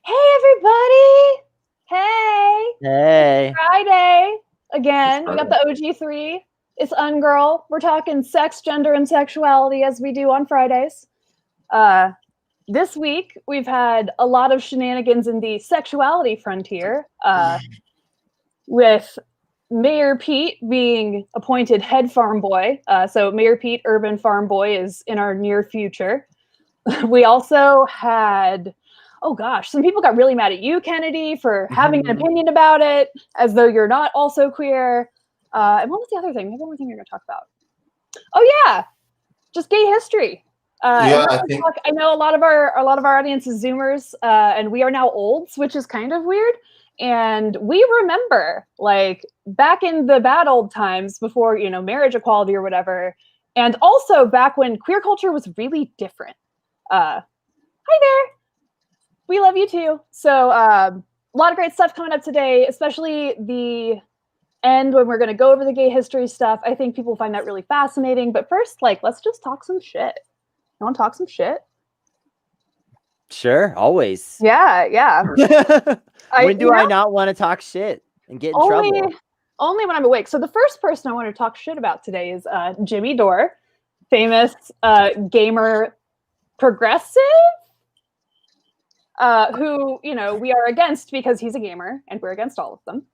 Hey, everybody! Hey! Hey. Friday again. We got Friday. the OG3. It's UNGIRL. We're talking sex, gender, and sexuality as we do on Fridays. This week, we've had a lot of shenanigans in the sexuality frontier, with Mayor Pete being appointed head farm boy. So Mayor Pete, urban farm boy, is in our near future. We also had, oh gosh, some people got really mad at you, Kennedy, for having an opinion about it, as though you're not also queer. And what was the other thing? Maybe one more thing you're going to talk about. Oh yeah, just gay history. Yeah, I know a lot of our audience is Zoomers, and we are now olds, which is kind of weird. And we remember, like, back in the bad old times before, marriage equality or whatever, and also back when queer culture was really different. Hi there. We love you too. So a lot of great stuff coming up today, especially the end when we're going to go over the gay history stuff. I think people find that really fascinating. But first, let's just talk some shit. You want to talk some shit? Sure, always. Yeah. When do I not want to talk shit and get in trouble? Only when I'm awake. So the first person I want to talk shit about today is Jimmy Dore, famous gamer progressive, who, we are against because he's a gamer and we're against all of them.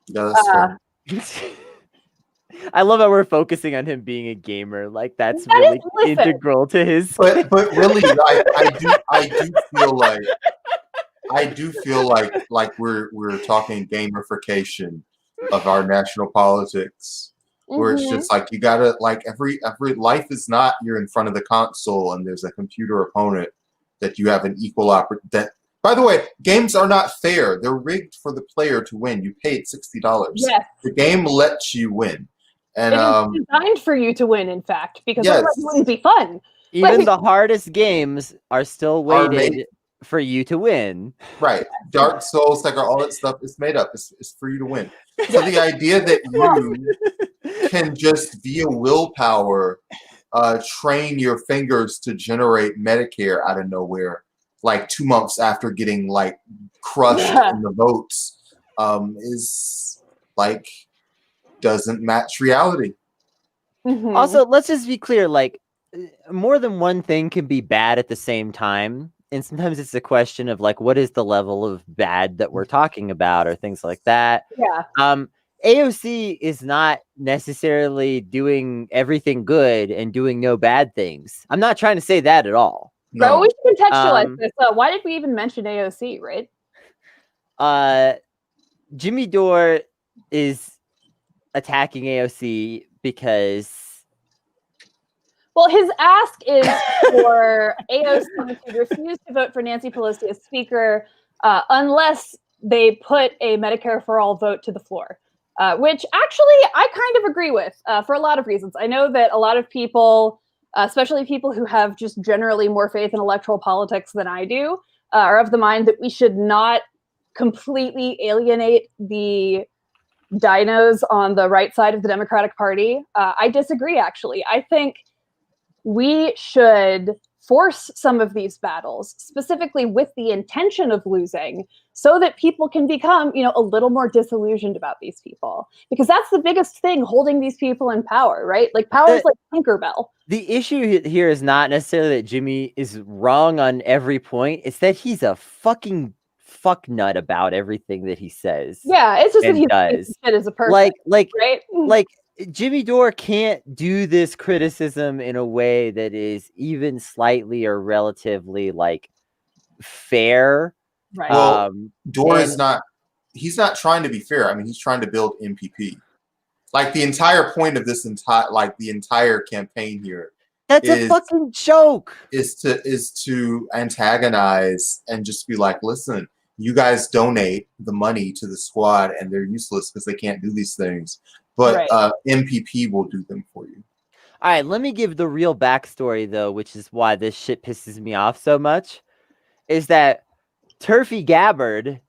Yeah, that's fair. I love how we're focusing on him being a gamer. Like that's really integral to his. But really, I do feel like we're talking gamification of our national politics, where it's just like you gotta every life is not you're in front of the console and there's a computer opponent that you have an equal that. By the way, games are not fair. They're rigged for the player to win. You paid $60. Yes. The game lets you win. And it is designed for you to win, in fact, because yes. otherwise it wouldn't be fun. Even the hardest games are still weighted for you to win. Right. Dark Souls, all that stuff is made up. It's for you to win. So the idea that you can just via willpower train your fingers to generate Medicare out of nowhere, 2 months after getting crushed in the votes, is doesn't match reality. Also, let's just be clear, more than one thing can be bad at the same time. And sometimes it's a question of what is the level of bad that we're talking about or things like that. Yeah. AOC is not necessarily doing everything good and doing no bad things. I'm not trying to say that at all. No. Right, well, we should contextualize this. Why did we even mention AOC, right? Jimmy Dore is attacking AOC because... Well, his ask is for AOC to refuse to vote for Nancy Pelosi as Speaker unless they put a Medicare for All vote to the floor, which actually I kind of agree with for a lot of reasons. I know that a lot of people, especially people who have just generally more faith in electoral politics than I do, are of the mind that we should not completely alienate the dinos on the right side of the Democratic Party. I disagree, actually. I think we should force some of these battles, specifically with the intention of losing, so that people can become, a little more disillusioned about these people. Because that's the biggest thing holding these people in power, right? Power is like Tinkerbell. The issue here is not necessarily that Jimmy is wrong on every point. It's that he's a fucking fucknut about everything that he says. Yeah, it's just that he does shit as a person, right? Jimmy Dore can't do this criticism in a way that is even slightly or relatively fair. Right. Well, Dore is not. He's not trying to be fair. I mean, he's trying to build MPP. The entire point of this the entire campaign here. That's a fucking joke. Is to antagonize and just be listen, you guys donate the money to the squad and they're useless because they can't do these things. But MPP will do them for you. All right, let me give the real backstory, though, which is why this shit pisses me off so much, is that Turfy Gabbard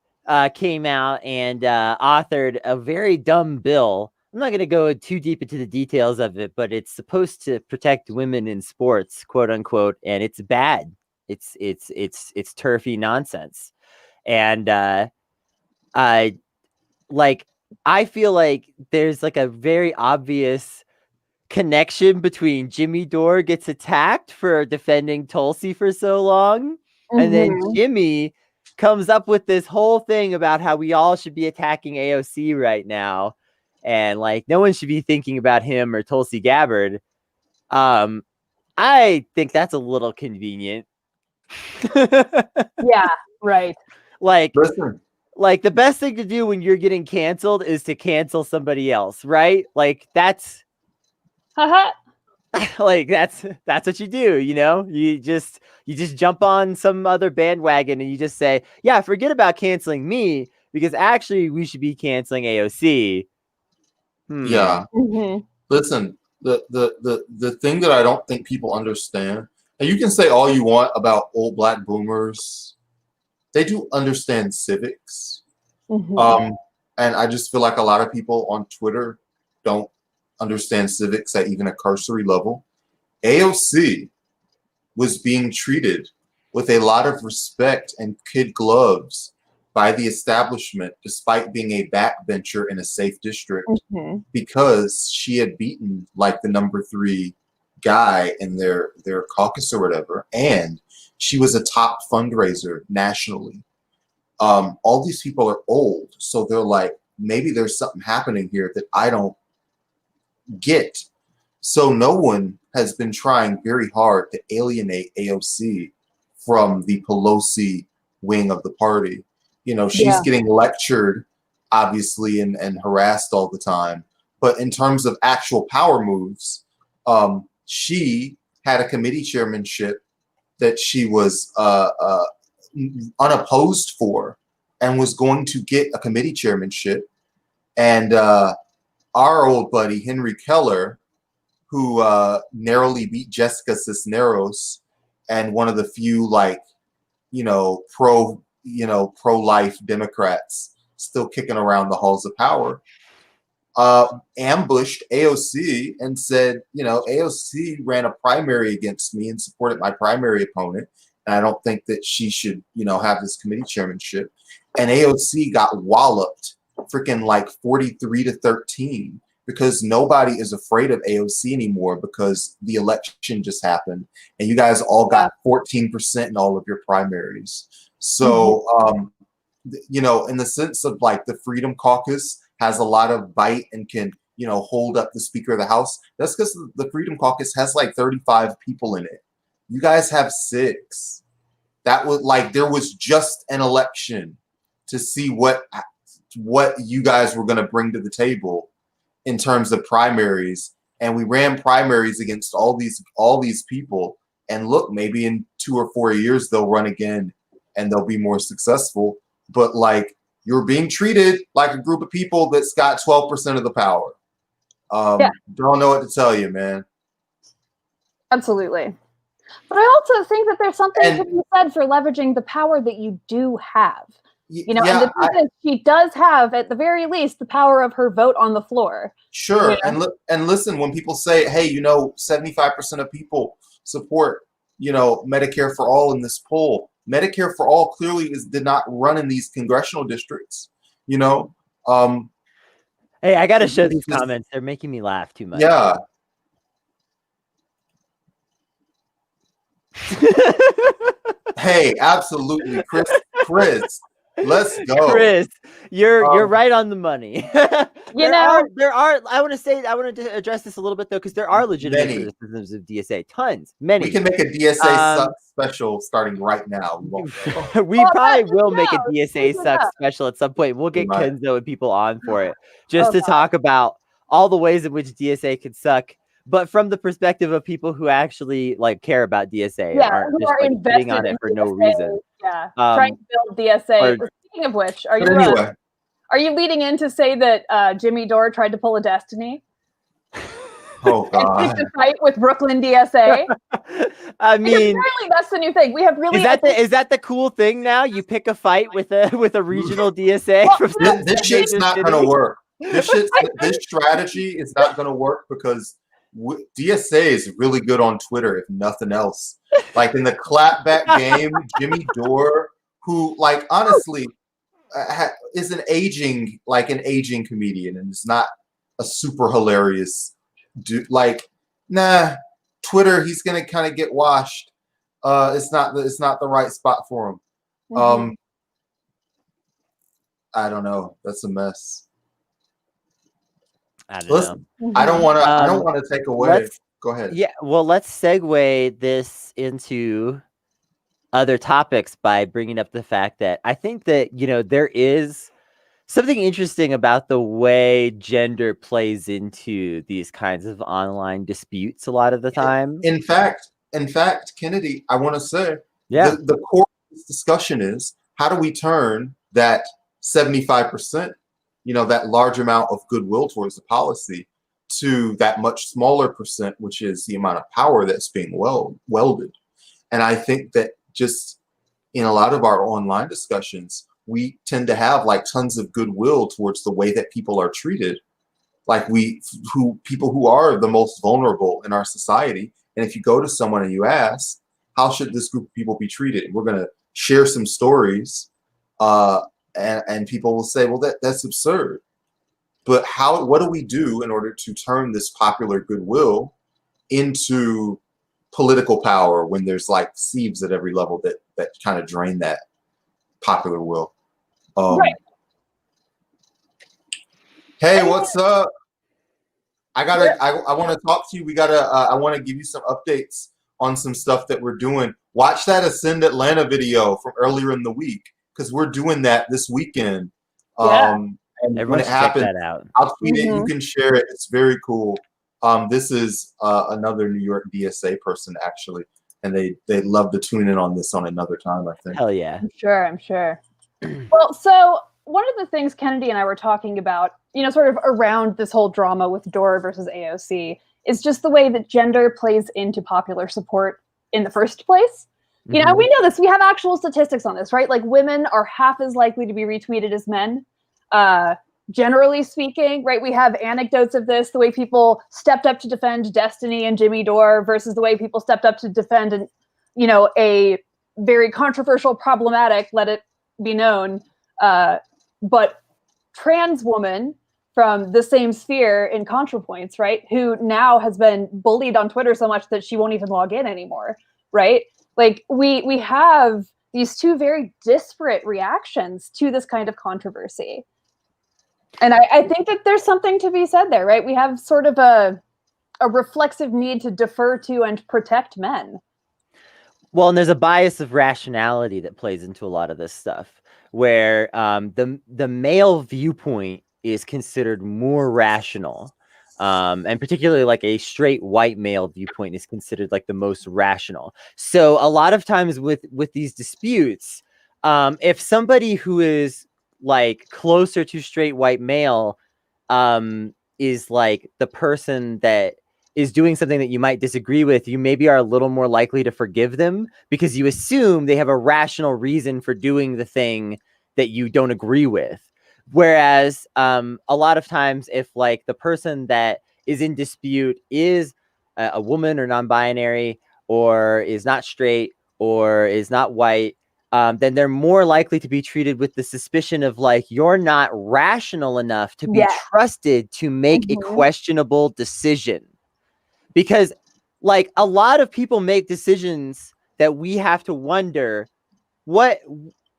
came out and authored a very dumb bill. I'm not going to go too deep into the details of it, but it's supposed to protect women in sports, quote unquote, and it's bad. It's turfy nonsense. And like I feel like there's like a very obvious connection between Jimmy Dore gets attacked for defending Tulsi for so long, and then Jimmy comes up with this whole thing about how we all should be attacking AOC right now, and like no one should be thinking about him or Tulsi Gabbard. I think that's a little convenient. Yeah, right. Like, Listen, like the best thing to do when you're getting canceled is to cancel somebody else, right? Like that's like that's what you do, you know? You just jump on some other bandwagon and you just say, yeah, forget about canceling me because actually we should be canceling AOC. yeah. Listen, the thing that I don't think people understand, and you can say all you want about old black boomers, they do understand civics. And I just feel like a lot of people on Twitter don't understand civics at even a cursory level. AOC was being treated with a lot of respect and kid gloves by the establishment, despite being a backbencher in a safe district, because she had beaten like the number 3 guy in their caucus or whatever, and she was a top fundraiser nationally. All these people are old, so they're like, maybe there's something happening here that I don't get. So no one has been trying very hard to alienate AOC from the Pelosi wing of the party. You know, she's getting lectured, obviously, and harassed all the time. But in terms of actual power moves, she had a committee chairmanship that she was unopposed for and was going to get a committee chairmanship. And our old buddy, Henry Keller, who narrowly beat Jessica Cisneros and one of the few, like, pro-life Democrats still kicking around the halls of power, ambushed AOC and said, AOC ran a primary against me and supported my primary opponent, and I don't think that she should, have this committee chairmanship. And AOC got walloped freaking like 43-13 because nobody is afraid of AOC anymore because the election just happened and you guys all got 14% in all of your primaries. So, in the sense of like the Freedom Caucus has a lot of bite and can, hold up the Speaker of the House, that's because the Freedom Caucus has like 35 people in it. You guys have 6. That was like, there was just an election to see what you guys were going to bring to the table in terms of primaries. And we ran primaries against all these people. And look, maybe in 2 or 4 years, they'll run again and they'll be more successful. But like, you're being treated like a group of people that's got 12% of the power. Don't know what to tell you, man. Absolutely. But I also think that there's something to be said for leveraging the power that you do have. And the truth is, she does have, at the very least, the power of her vote on the floor. Sure. And listen, when people say, hey, 75% of people support, Medicare for all in this poll, Medicare for all clearly did not run in these congressional districts, Hey, I got to show these comments. They're making me laugh too much. Yeah. Hey, absolutely. Chris, let's go. Chris, you're right on the money. There are. I want to address this a little bit though, because there are legitimate criticisms of DSA. Tons, many. We can make a DSA sucks special starting right now. We probably will make a DSA sucks special at some point. We'll get Kenzo and people on for it just to talk about all the ways in which DSA could suck, but from the perspective of people who actually like care about DSA and aren't just like sitting on it for no reason. Yeah, trying to build DSA. Speaking of which, are you leading in to say that Jimmy Dore tried to pull a Destiny? Oh God! And picked a fight with Brooklyn DSA. I mean, apparently that's the new thing. We have really is that the cool thing now? You pick a fight with a regional DSA. Well, this shit's not going to work. This strategy is not going to work because DSA is really good on Twitter, if nothing else. Like in the clapback game, Jimmy Dore who like honestly is an aging comedian and is not a super hilarious dude. Like, nah, Twitter, he's gonna kind of get washed. It's not the right spot for him. Mhm. I don't know. That's a mess. I don't Listen, know. I don't want to. I don't Um, want to take away. Go ahead. Yeah, well, let's segue this into other topics by bringing up the fact that I think that, you know, there is something interesting about the way gender plays into these kinds of online disputes a lot of the time. In fact, Kennedy, I want to say Yeah. the core of this discussion is how do we turn that 75%, you know, that large amount of goodwill towards the policy to that much smaller percent, which is the amount of power that's being welded. And I think that just in a lot of our online discussions, we tend to have like tons of goodwill towards the way that people are treated, like people who are the most vulnerable in our society. And if you go to someone and you ask, how should this group of people be treated? We're going to share some stories, and people will say, well, that's absurd. But what do we do in order to turn this popular goodwill into political power when there's like sieves at every level that kind of drain that popular will? Right. Hey, what's up? I want to talk to you. I want to give you some updates on some stuff that we're doing. Watch that Ascend Atlanta video from earlier in the week, because we're doing that this weekend. Yeah. And Everyone when it should check happens, that out. I'll tweet it. You Mhm. can share it. It's very cool. This is another New York DSA person, actually, and they'd love to tune in on this on another time, I think. Hell yeah. I'm sure. Well, so one of the things Kennedy and I were talking about, you know, sort of around this whole drama with Dore versus AOC, is just the way that gender plays into popular support in the first place. You know, we know this. We have actual statistics on this, right? Like women are half as likely to be retweeted as men. Generally speaking, right? We have anecdotes of this, the way people stepped up to defend Destiny and Jimmy Dore versus the way people stepped up to defend, you know, a very controversial, problematic, let it be known, but trans woman from the same sphere in ContraPoints, right? Who now has been bullied on Twitter so much that she won't even log in anymore, right? Like we have these two very disparate reactions to this kind of controversy. And I think that there's something to be said there, right? We have sort of a reflexive need to defer to and protect men. Well, and there's a bias of rationality that plays into a lot of this stuff, where the male viewpoint is considered more rational, and particularly like a straight white male viewpoint is considered like the most rational. So a lot of times with these disputes, if somebody who is like closer to straight white male is like the person that is doing something that you might disagree with, you maybe are a little more likely to forgive them because you assume they have a rational reason for doing the thing that you don't agree with. Whereas a lot of times, if like the person that is in dispute is a woman or non-binary or is not straight or is not white, then they're more likely to be treated with the suspicion of like, you're not rational enough to be trusted to make a questionable decision. Because like a lot of people make decisions that we have to wonder, what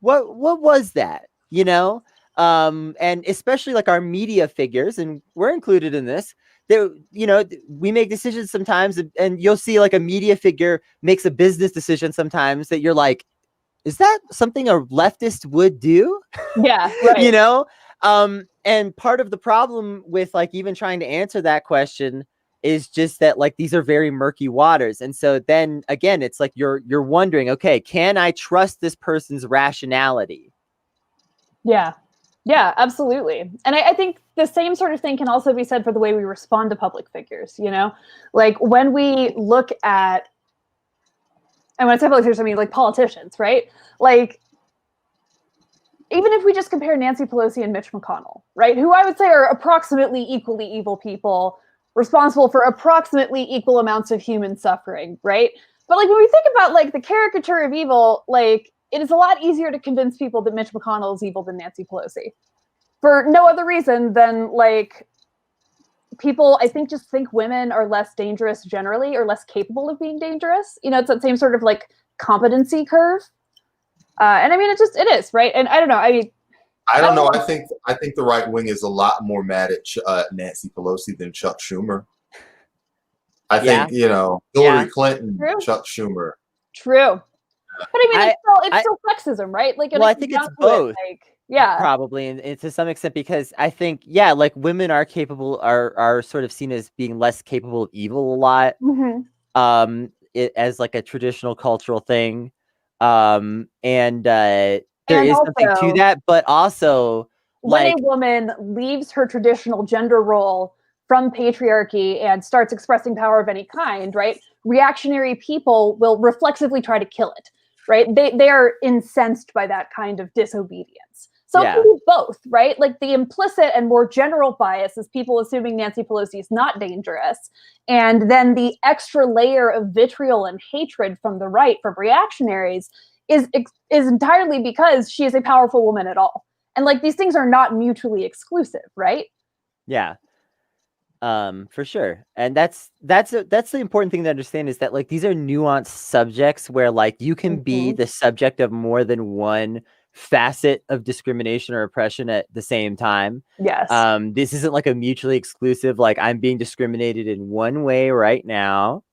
was that, you know? And especially like our media figures, and we're included in this, that, you know, we make decisions sometimes, and you'll see like a media figure makes a business decision sometimes that you're like, is that something a leftist would do? Yeah, right. You know? And part of the problem with like even trying to answer that question is just that like these are very murky waters. And so then again, it's like you're wondering, okay, can I trust this person's rationality? Yeah, absolutely. And I think the same sort of thing can also be said for the way we respond to public figures, you know? Like when we look at, and when I say public figures, I mean like politicians, right? Like, even if we just compare Nancy Pelosi and Mitch McConnell, right? Who I would say are approximately equally evil people, responsible for approximately equal amounts of human suffering, right? But like when we think about like the caricature of evil, like it is a lot easier to convince people that Mitch McConnell is evil than Nancy Pelosi, for no other reason than like people, I think, just think women are less dangerous generally, or less capable of being dangerous. You know, it's that same sort of like competency curve. And I mean, it is, right? And I don't know. I don't know. I think the right wing is a lot more mad at Nancy Pelosi than Chuck Schumer. I think, you know, Hillary Clinton, True. Chuck Schumer. True. But I mean, it's still sexism, right? Like, well, I think it's both. Yeah, probably, and to some extent, because I think, yeah, like women are capable, are sort of seen as being less capable of evil a lot, as like a traditional cultural thing, and there is something to that, but also when a woman leaves her traditional gender role from patriarchy and starts expressing power of any kind, right? Reactionary people will reflexively try to kill it, right? They are incensed by that kind of disobedience. So it can be both, right? Like the implicit and more general bias is people assuming Nancy Pelosi is not dangerous. And then the extra layer of vitriol and hatred from the right, from reactionaries, is entirely because she is a powerful woman at all. And like these things are not mutually exclusive, right? Yeah. For sure. And that's the important thing to understand, is that like these are nuanced subjects where like you can be the subject of more than one facet of discrimination or oppression at the same time. Yes. This isn't like a mutually exclusive, like I'm being discriminated in one way right now.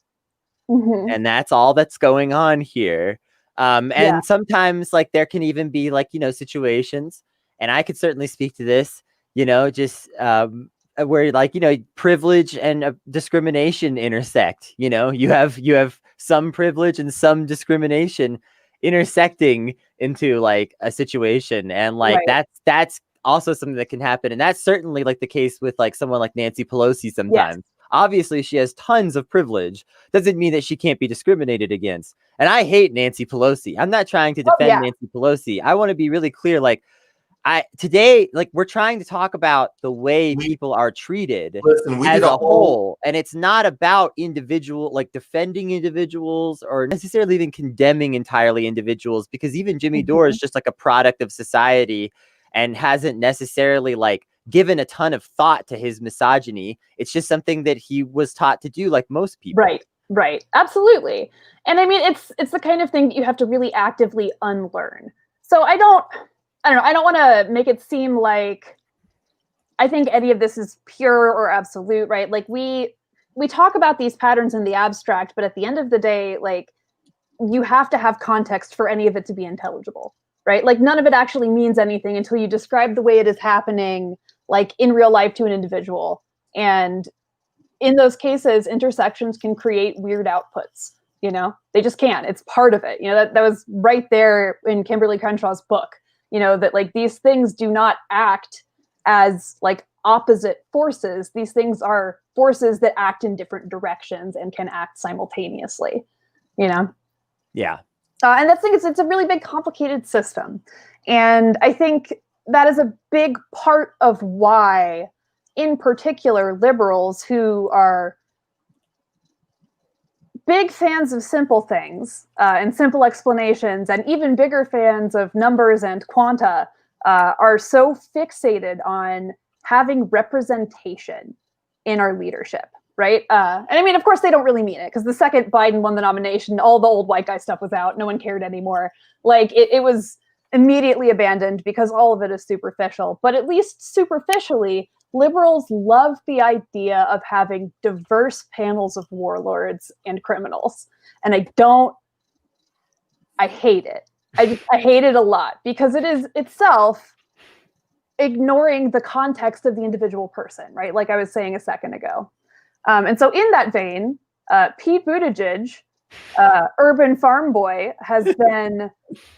And that's all that's going on here. And sometimes like there can even be like, you know, situations, and I could certainly speak to this, you know, just where like, you know, privilege and discrimination intersect. You know, you have some privilege and some discrimination intersecting into like a situation, and like that's also something that can happen, and that's certainly like the case with like someone like Nancy Pelosi sometimes. Obviously she has tons of privilege, doesn't mean that she can't be discriminated against. And I hate Nancy Pelosi. I'm not trying to defend Nancy Pelosi. I want to be really clear, like today, like we're trying to talk about the way people are treated as a whole, and it's not about like defending individuals or necessarily even condemning entirely individuals, because even Jimmy Dore is just like a product of society and hasn't necessarily like given a ton of thought to his misogyny. It's just something that he was taught to do, like most people. Right, absolutely. And I mean, it's the kind of thing that you have to really actively unlearn. So I don't know. I don't want to make it seem like I think any of this is pure or absolute, right? Like we talk about these patterns in the abstract, but at the end of the day, like you have to have context for any of it to be intelligible, right? Like none of it actually means anything until you describe the way it is happening, like in real life to an individual. And in those cases, intersections can create weird outputs. You know, they just can. It's part of it. You know, that was right there in Kimberly Crenshaw's book. You know, that like these things do not act as like opposite forces. These things are forces that act in different directions and can act simultaneously, you know? Yeah. And that's the thing, it's a really big, complicated system. And I think that is a big part of why, in particular, liberals who are big fans of simple things and simple explanations, and even bigger fans of numbers and quanta, are so fixated on having representation in our leadership, right? And I mean, of course, they don't really mean it, because the second Biden won the nomination, all the old white guy stuff was out. No one cared anymore. Like it was immediately abandoned because all of it is superficial. But at least superficially, liberals love the idea of having diverse panels of warlords and criminals. And I hate it. I hate it a lot, because it is itself ignoring the context of the individual person, right? Like I was saying a second ago. And so in that vein, Pete Buttigieg, urban farm boy, has been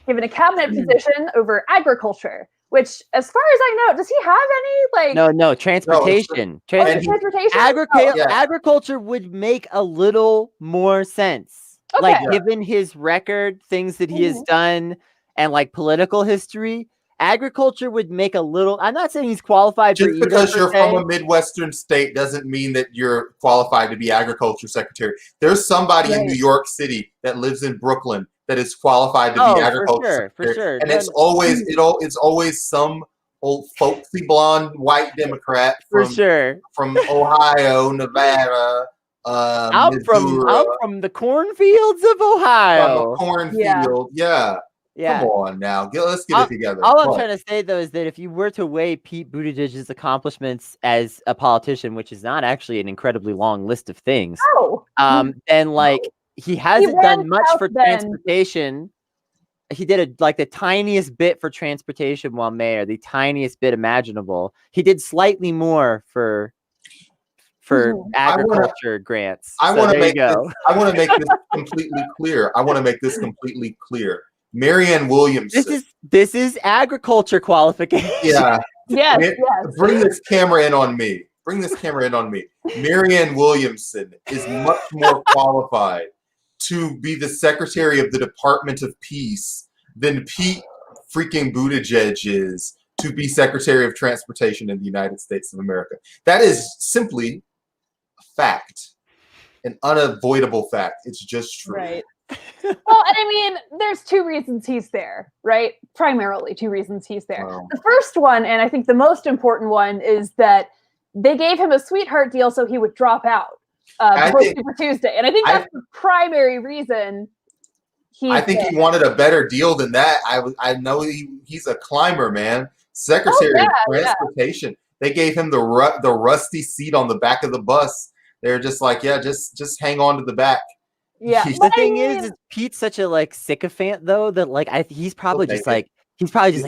given a cabinet position over agriculture, which, as far as I know, does he have any like? No, transportation. Transportation. Agriculture would make a little more sense. Okay. Like given his record, things that he has done, and like political history, agriculture would make a little. I'm not saying he's qualified just for either. Because you're from a Midwestern state doesn't mean that you're qualified to be agriculture secretary. There's somebody in New York City that lives in Brooklyn that is qualified to be agriculture for sure. And it's always some old folksy blonde white Democrat from Ohio, Nevada, I'm from the cornfields of Ohio. Cornfield, yeah. Come on now, let's get it together. All I'm trying to say though is that if you were to weigh Pete Buttigieg's accomplishments as a politician, which is not actually an incredibly long list of things, then like he hasn't done much for transportation. He did the tiniest bit for transportation while mayor, the tiniest bit imaginable. He did slightly more for agriculture grants. I want to make this completely clear. Marianne Williamson. This is agriculture qualification. Yeah. Yes. Bring this camera in on me. Marianne Williamson is much more qualified to be the Secretary of the Department of Peace than Pete freaking Buttigieg is to be Secretary of Transportation in the United States of America. That is simply a fact, an unavoidable fact. It's just true. Right. Well, and I mean, there's two reasons he's there, right? Primarily two reasons he's there. Wow. The first one, and I think the most important one, is that they gave him a sweetheart deal so he would drop out before Super Tuesday. And I think that's the primary reason I think he wanted a better deal than that. I know he's a climber, man. Secretary of Transportation. Yeah. They gave him the rusty seat on the back of the bus. They're just like, just hang on to the back. Yeah. The thing is Pete's such a sycophant though that he's probably just like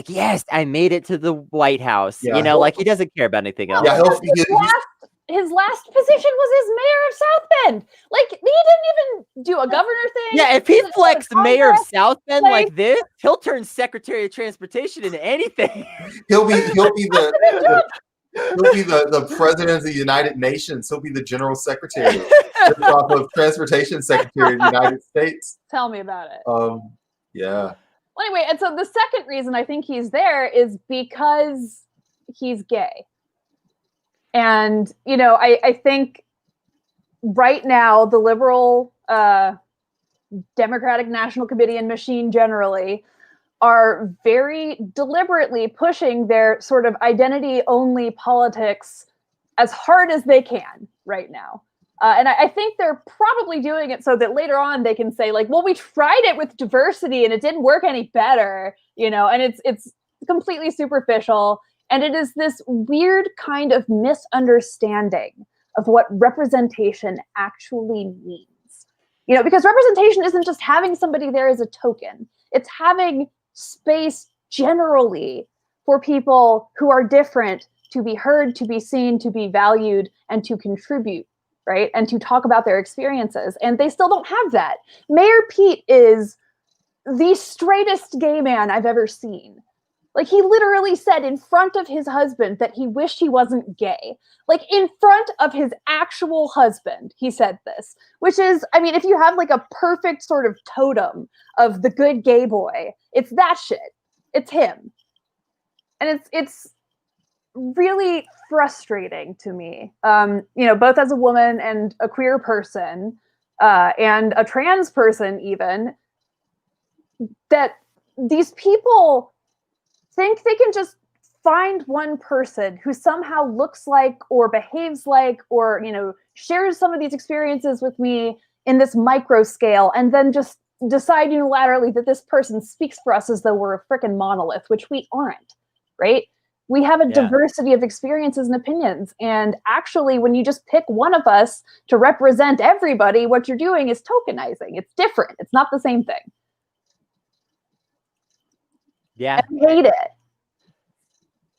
yes, I made it to the White House. Yeah. He doesn't care about anything else. Yeah, his last position was as mayor of South Bend. He didn't even do a governor thing. Yeah, if he flexed mayor of South Bend like this, he'll turn Secretary of Transportation into anything. He'll be the president of the United Nations. He'll be the general secretary of Transportation Secretary of the United States. Tell me about it. Yeah. Well, anyway, and so the second reason I think he's there is because he's gay. And, I think right now the liberal Democratic National Committee and machine generally are very deliberately pushing their sort of identity-only politics as hard as they can right now. And I think they're probably doing it so that later on they can say, well, we tried it with diversity and it didn't work any better, and it's completely superficial. And it is this weird kind of misunderstanding of what representation actually means. Because representation isn't just having somebody there as a token. It's having space generally for people who are different to be heard, to be seen, to be valued, and to contribute, right? And to talk about their experiences. And they still don't have that. Mayor Pete is the straightest gay man I've ever seen. He literally said in front of his husband that he wished he wasn't gay. In front of his actual husband, he said this, which is, if you have a perfect sort of totem of the good gay boy, it's that shit. It's him. And it's really frustrating to me, both as a woman and a queer person, and a trans person even, that these people think they can just find one person who somehow looks like or behaves like or, shares some of these experiences with me in this micro scale and then just decide unilaterally that this person speaks for us as though we're a freaking monolith, which we aren't, right? We have a diversity of experiences and opinions. And actually, when you just pick one of us to represent everybody, what you're doing is tokenizing. It's different. It's not the same thing. Yeah. I hate it.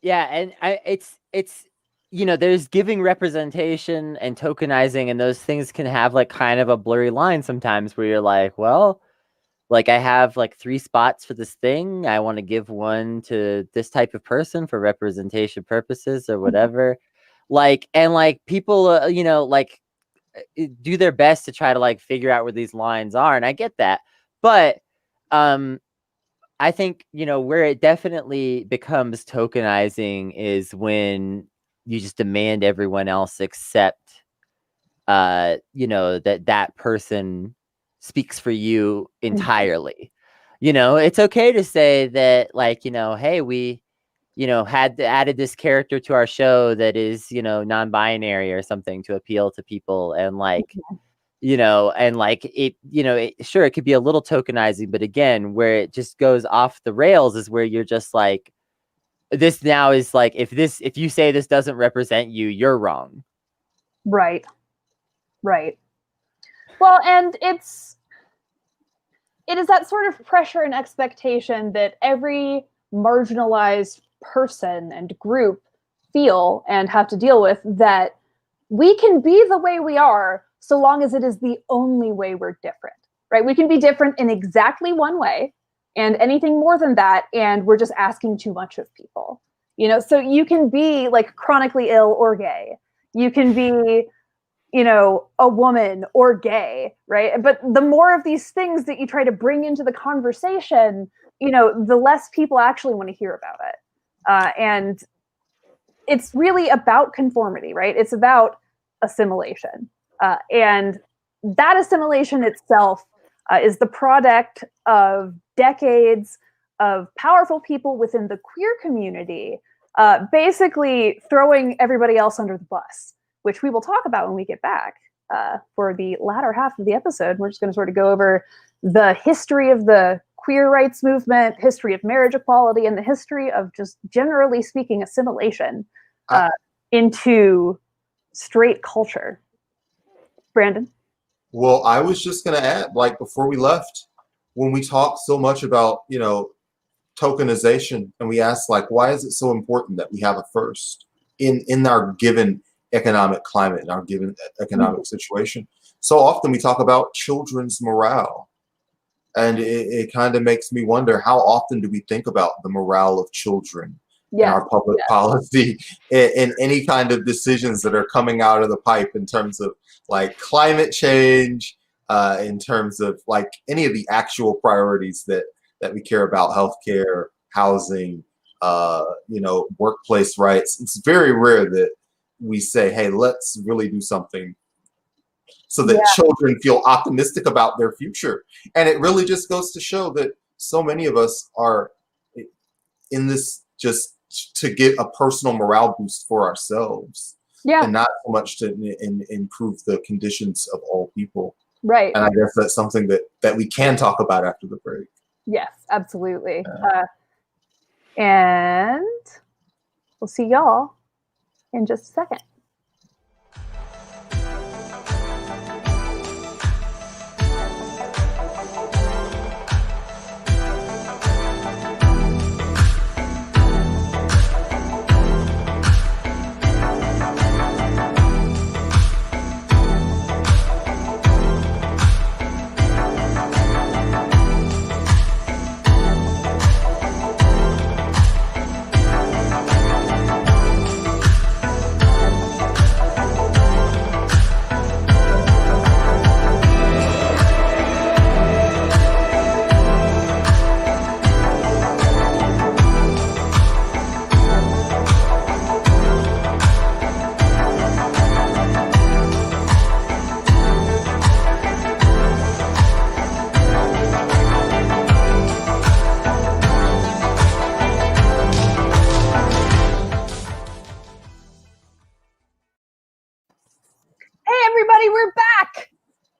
Yeah, and it's there's giving representation and tokenizing, and those things can have kind of a blurry line sometimes where you're I have 3 spots for this thing. I want to give one to this type of person for representation purposes or whatever. People do their best to try to figure out where these lines are, and I get that. But I think, where it definitely becomes tokenizing is when you just demand everyone else accept, that person speaks for you entirely. You know, it's okay to say that, like, you know, hey, we, you know, added this character to our show that is, you know, non-binary or something to appeal to people, and like, you know, and like it, you know, sure, it could be a little tokenizing, but again, where it just goes off the rails is where you're just like, this now is like, if you say this doesn't represent you, you're wrong. Right. Well, and it is that sort of pressure and expectation that every marginalized person and group feel and have to deal with, that we can be the way we are so long as it is the only way we're different, right? We can be different in exactly one way, and anything more than that, and we're just asking too much of people. You know, so you can be like chronically ill or gay. You can be, you know, a woman or gay, right? But the more of these things that you try to bring into the conversation, you know, the less people actually want to hear about it. And it's really about conformity, right? It's about assimilation. And that assimilation itself is the product of decades of powerful people within the queer community, basically throwing everybody else under the bus, which we will talk about when we get back for the latter half of the episode. We're just going to sort of go over the history of the queer rights movement, history of marriage equality, and the history of just generally speaking assimilation into straight culture. Brandon? Well, I was just going to add, like, before we left, when we talk so much about, you know, tokenization, and we ask, like, why is it so important that we have a first in our given economic climate, in our given economic situation? So often we talk about children's morale, and it kind of makes me wonder, how often do we think about the morale of children in our public policy, in any kind of decisions that are coming out of the pipe in terms of like climate change, in terms of like any of the actual priorities that we care about: healthcare, housing, you know, workplace rights. It's very rare that we say, hey, let's really do something so that children feel optimistic about their future. And it really just goes to show that so many of us are in this just to get a personal morale boost for ourselves, and not so much to improve the conditions of all people. Right. And I guess that's something that we can talk about after the break. Yes, absolutely. And we'll see y'all in just a second.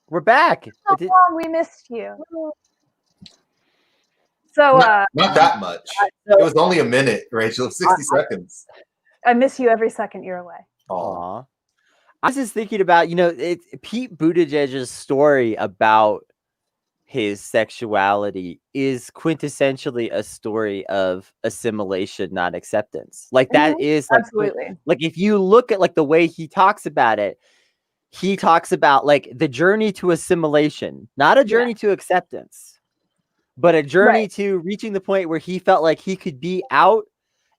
We're back. So long, we missed you. So not that much. It was only a minute, Rachel. 60 seconds. I miss you every second you're away. Aw. I was just thinking about, you know, Pete Buttigieg's story about his sexuality is quintessentially a story of assimilation, not acceptance. Like that is like, absolutely. Like if you look at like the way he talks about it, he talks about like the journey to assimilation, not a journey to acceptance, but a journey to reaching the point where he felt like he could be out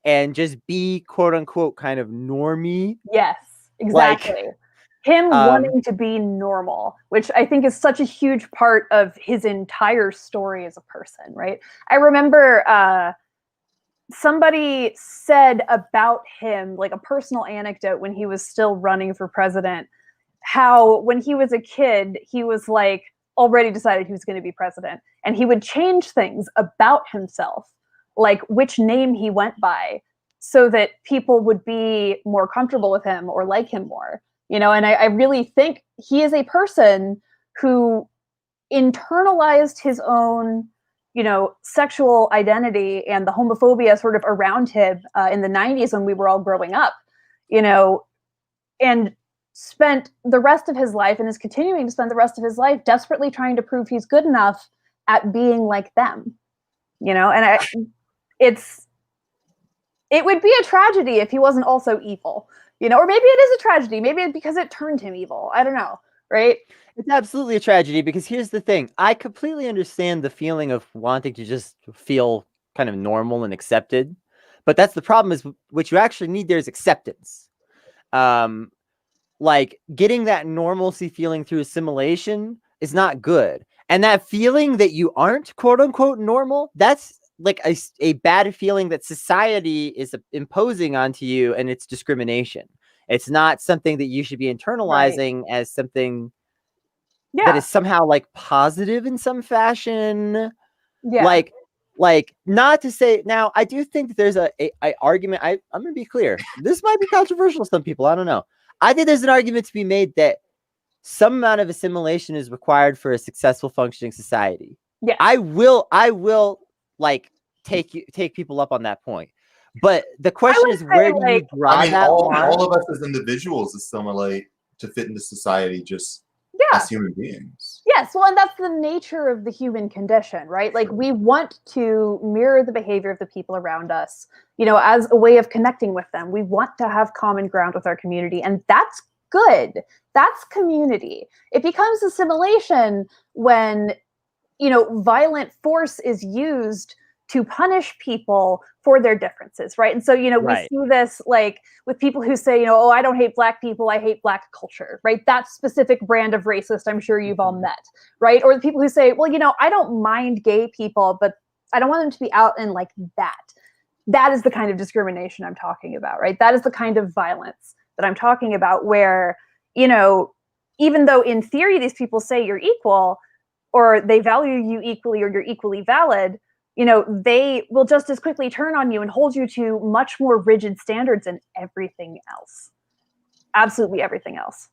and just be quote unquote kind of normie. Yes, exactly. Like, him wanting to be normal, which I think is such a huge part of his entire story as a person, right? I remember somebody said about him, like a personal anecdote when he was still running for president, how when he was a kid, he was like already decided he was going to be president, and he would change things about himself, like which name he went by, so that people would be more comfortable with him or like him more. And I really think he is a person who internalized his own, sexual identity and the homophobia sort of around him in the 90s when we were all growing up, and spent the rest of his life and is continuing to spend the rest of his life desperately trying to prove he's good enough at being like them, and it would be a tragedy if he wasn't also evil, or maybe it is a tragedy. Maybe it's because it turned him evil. I don't know. Right. It's absolutely a tragedy, because here's the thing. I completely understand the feeling of wanting to just feel kind of normal and accepted. But that's the problem, is what you actually need there is acceptance. Like getting that normalcy feeling through assimilation is not good. And that feeling that you aren't quote unquote normal, that's like a bad feeling that society is imposing onto you, and it's discrimination. It's not something that you should be internalizing as something that is somehow like positive in some fashion. Yeah. Like not to say, now I do think that there's a argument. I'm going to be clear. This might be controversial to some people. I don't know. I think there's an argument to be made that some amount of assimilation is required for a successful functioning society. Yeah. I will like take people up on that point. But the question is, where do you draw that line? All of us as individuals assimilate to fit into society just as human beings. Yes, well, and that's the nature of the human condition, right? Like, we want to mirror the behavior of the people around us, as a way of connecting with them. We want to have common ground with our community, and that's good. That's community. It becomes assimilation when, violent force is used to punish people for their differences, right? And so, we see this like with people who say, oh, I don't hate Black people, I hate Black culture, right? That specific brand of racist, I'm sure you've all met, right? Or the people who say, well, I don't mind gay people, but I don't want them to be out in like that. That is the kind of discrimination I'm talking about, right? That is the kind of violence that I'm talking about, where, even though in theory these people say you're equal, or they value you equally, or you're equally valid, they will just as quickly turn on you and hold you to much more rigid standards than everything else. Absolutely everything else.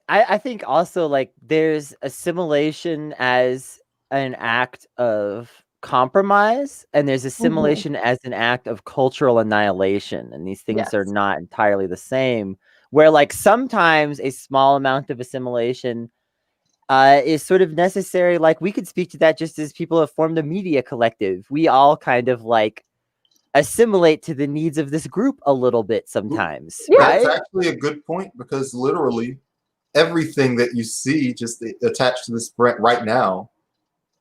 I think also, like, there's assimilation as an act of compromise, and there's assimilation as an act of cultural annihilation. And these things are not entirely the same, where like sometimes a small amount of assimilation is sort of necessary. Like, we could speak to that just as people have formed a media collective. We all kind of like assimilate to the needs of this group a little bit sometimes. That's actually a good point, because literally everything that you see just attached to this brand right now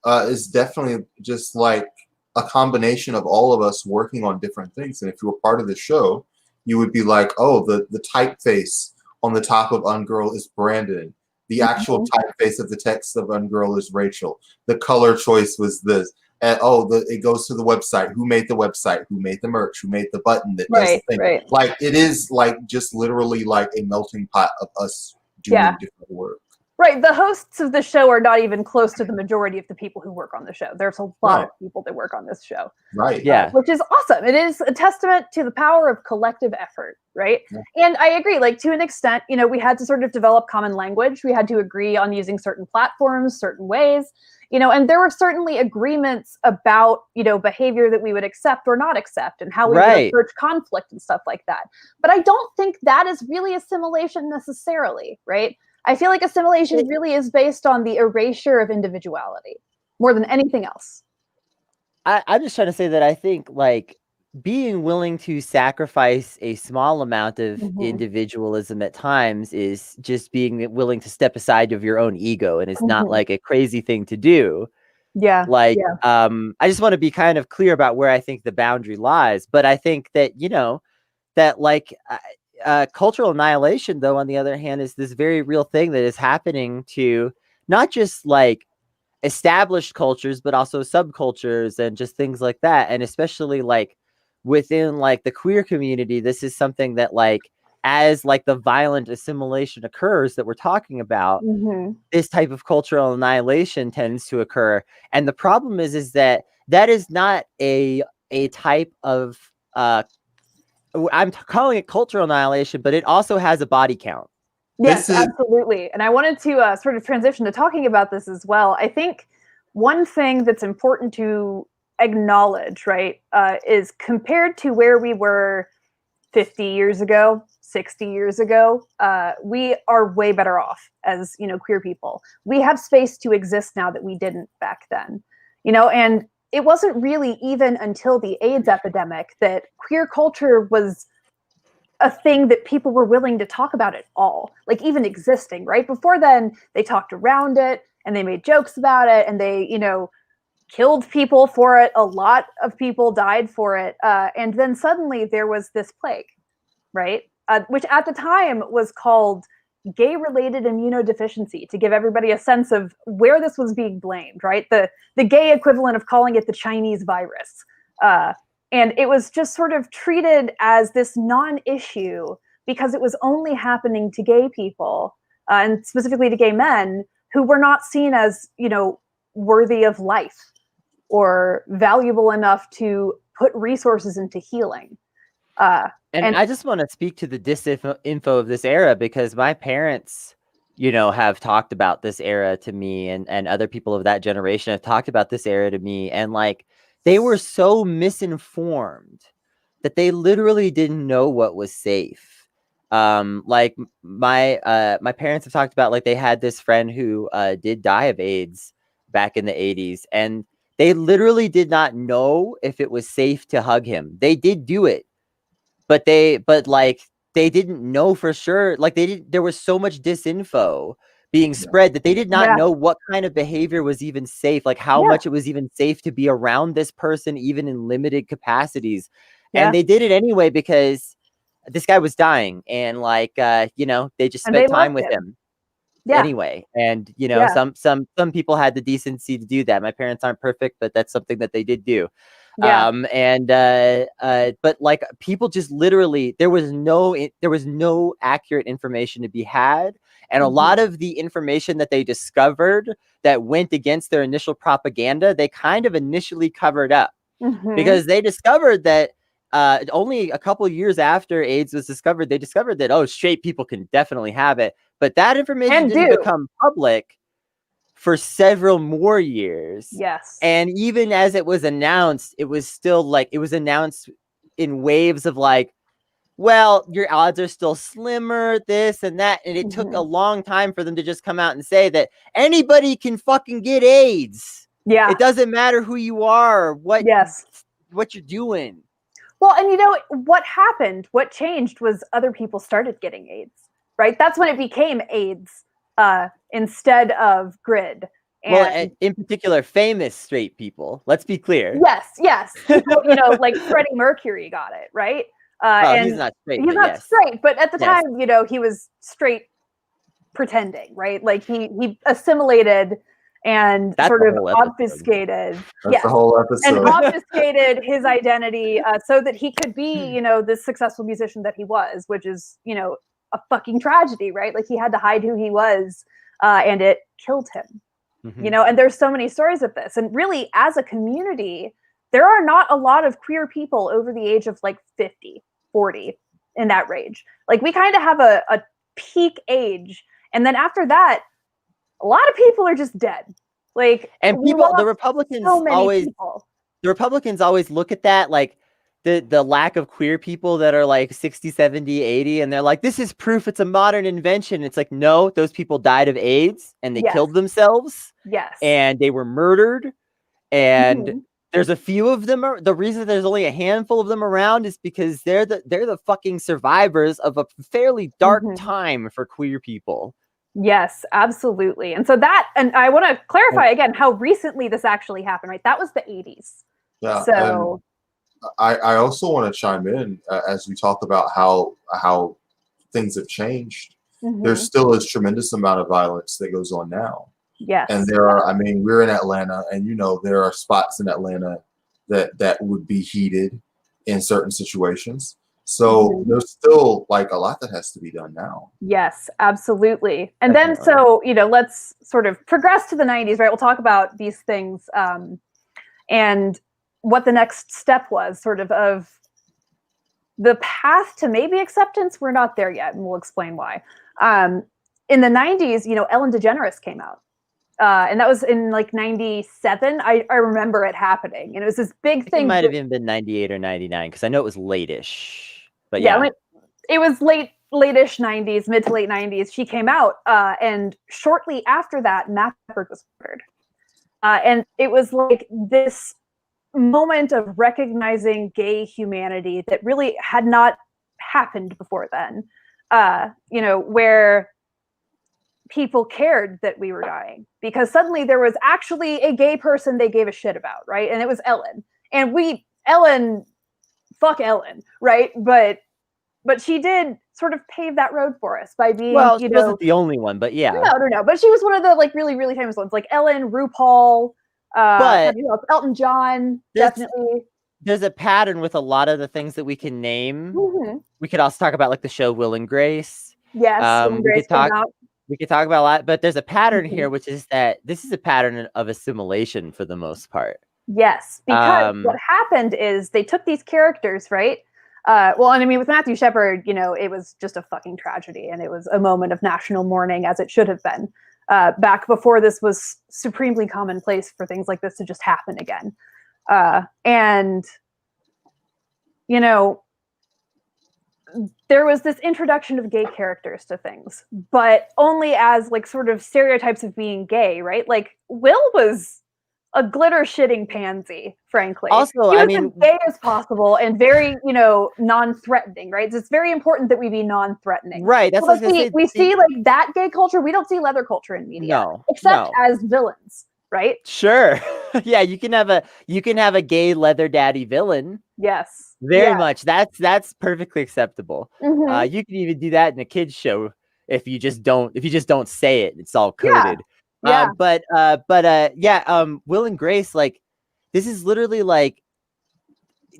is definitely just like a combination of all of us working on different things. And if you were part of the show, you would be like, oh, the typeface on the top of UNGIRL is Brandon. The actual typeface of the text of UNGIRL is Rachel. The color choice was this. And it goes to the website. Who made the website? Who made the merch? Who made the button that does the thing? Right. Like, it is like just literally like a melting pot of us doing different work. Right. The hosts of the show are not even close to the majority of the people who work on the show. There's a lot of people that work on this show. Right. Which is awesome. It is a testament to the power of collective effort. Right. Yeah. And I agree, like, to an extent, we had to sort of develop common language. We had to agree on using certain platforms, certain ways, and there were certainly agreements about, behavior that we would accept or not accept, and how we would approach conflict and stuff like that. But I don't think that is really assimilation necessarily. Right. I feel like assimilation really is based on the erasure of individuality more than anything else. I'm just trying to say that I think, like, being willing to sacrifice a small amount of individualism at times is just being willing to step aside of your own ego, and it's not like a crazy thing to do. I just want to be kind of clear about where I think the boundary lies. But I think that, that like cultural annihilation, though, on the other hand, is this very real thing that is happening to not just like established cultures, but also subcultures and just things like that. And especially like within like the queer community, this is something that like as like the violent assimilation occurs that we're talking about, this type of cultural annihilation tends to occur. And the problem is that is not a type of I'm calling it cultural annihilation, but it also has a body count. Yes, absolutely. And I wanted to sort of transition to talking about this as well. I think one thing that's important to acknowledge, right, is compared to where we were 50 years ago, 60 years ago, we are way better off as, queer people. We have space to exist now that we didn't back then, and it wasn't really even until the AIDS epidemic that queer culture was a thing that people were willing to talk about at all, like even existing, right? Before then, they talked around it and they made jokes about it and they, killed people for it. A lot of people died for it. And then suddenly there was this plague, right? Which at the time was called gay-related immunodeficiency, to give everybody a sense of where this was being blamed, right? The gay equivalent of calling it the Chinese virus. And it was just sort of treated as this non-issue because it was only happening to gay people, and specifically to gay men who were not seen as, worthy of life or valuable enough to put resources into healing. And I just want to speak to the disinfo of this era because my parents, have talked about this era to me, and other people of that generation have talked about this era to me. And like, they were so misinformed that they literally didn't know what was safe. Like my parents have talked about, like, they had this friend who did die of AIDS back in the 80s, and they literally did not know if it was safe to hug him. They did do it, but they didn't know for sure. Like, there was so much disinfo being spread that they did not know what kind of behavior was even safe, like how much it was even safe to be around this person, even in limited capacities. And they did it anyway because this guy was dying, and like, they just spent time with him anyway. And some people had the decency to do that. My parents aren't perfect, but that's something that they did do. But like, people just literally, there was no accurate information to be had. And a lot of the information that they discovered that went against their initial propaganda, they kind of initially covered up because they discovered that only a couple of years after AIDS was discovered, they discovered that, oh, straight people can definitely have it. But that information didn't become public for several more years. Yes. And even as it was announced, it was still like, it was announced in waves of like, well, your odds are still slimmer, this and that. And it took a long time for them to just come out and say that anybody can fucking get AIDS. Yeah. It doesn't matter who you are, or what you're doing. Well, and what happened, what changed was other people started getting AIDS, right? That's when it became AIDS instead of GRID. And in particular, famous straight people. Let's be clear. Yes. People, like Freddie Mercury got it, right? And he's not straight. He's not straight, but at the time, he was straight pretending, right? Like he assimilated and sort of obfuscated. That's the whole episode. And obfuscated his identity so that he could be, this successful musician that he was, which is, a fucking tragedy, right? Like, he had to hide who he was, and it killed him. And there's so many stories of this. And really, as a community, there are not a lot of queer people over the age of like 50, 40, in that range. Like, we kind of have a peak age. And then after that, a lot of people are just dead. Like, and the Republicans always look at that, like, the lack of queer people that are like 60, 70, 80, and they're like, this is proof it's a modern invention. It's like, no, those people died of AIDS and they killed themselves. Yes. And they were murdered. And there's a few of them. The reason there's only a handful of them around is because they're the fucking survivors of a fairly dark time for queer people. Yes, absolutely. And so and I want to clarify again how recently this actually happened, right? That was the 80s. Yeah. So I also want to chime in as we talk about how things have changed. There still is tremendous amount of violence that goes on now. Yes. And we're in Atlanta, and there are spots in Atlanta that would be heated in certain situations. So there's still like a lot that has to be done now. Yes, absolutely. And then, Definitely. so, let's sort of progress to the 90s, right? We'll talk about these things and what the next step was, sort of the path to maybe acceptance. We're not there yet, and we'll explain why. In the 90s, Ellen DeGeneres came out. And that was in like 97. I remember it happening. And it was this big thing. It might have even been 98 or 99 because I know it was late-ish. But it was late-ish 90s, mid to late 90s. She came out. And shortly after that, Mapper was murdered. And it was like this moment of recognizing gay humanity that really had not happened before then. Where people cared that we were dying because suddenly there was actually a gay person they gave a shit about, right? And it was Ellen. And fuck Ellen, right? But she did sort of pave that road for us by being, she wasn't the only one, but yeah. No. But she was one of the like really, really famous ones, like Ellen, RuPaul, but Elton John, definitely. There's a pattern with a lot of the things that we can name. Mm-hmm. We could also talk about like the show Will and Grace. Yes, Will and Grace we could talk about a lot, but there's a pattern here, which is that this is a pattern of assimilation for the most part. Yes, because what happened is they took these characters, right? With Matthew Shepard, it was just a fucking tragedy, and it was a moment of national mourning, as it should have been, back before this was supremely commonplace for things like this to just happen again. There was this introduction of gay characters to things, but only as like sort of stereotypes of being gay, right? Like Will was a glitter shitting pansy, frankly. Also, he was as gay as possible and very, non-threatening, right? So it's very important that we be non-threatening. Right. That's what we see like that gay culture. We don't see leather culture in media, except as villains, right? Sure. Yeah, you can have a gay leather daddy villain. Yes. Very much. That's perfectly acceptable. Mm-hmm. You can even do that in a kids show if you just don't say it. It's all coded. Yeah. Will and Grace, like this is literally like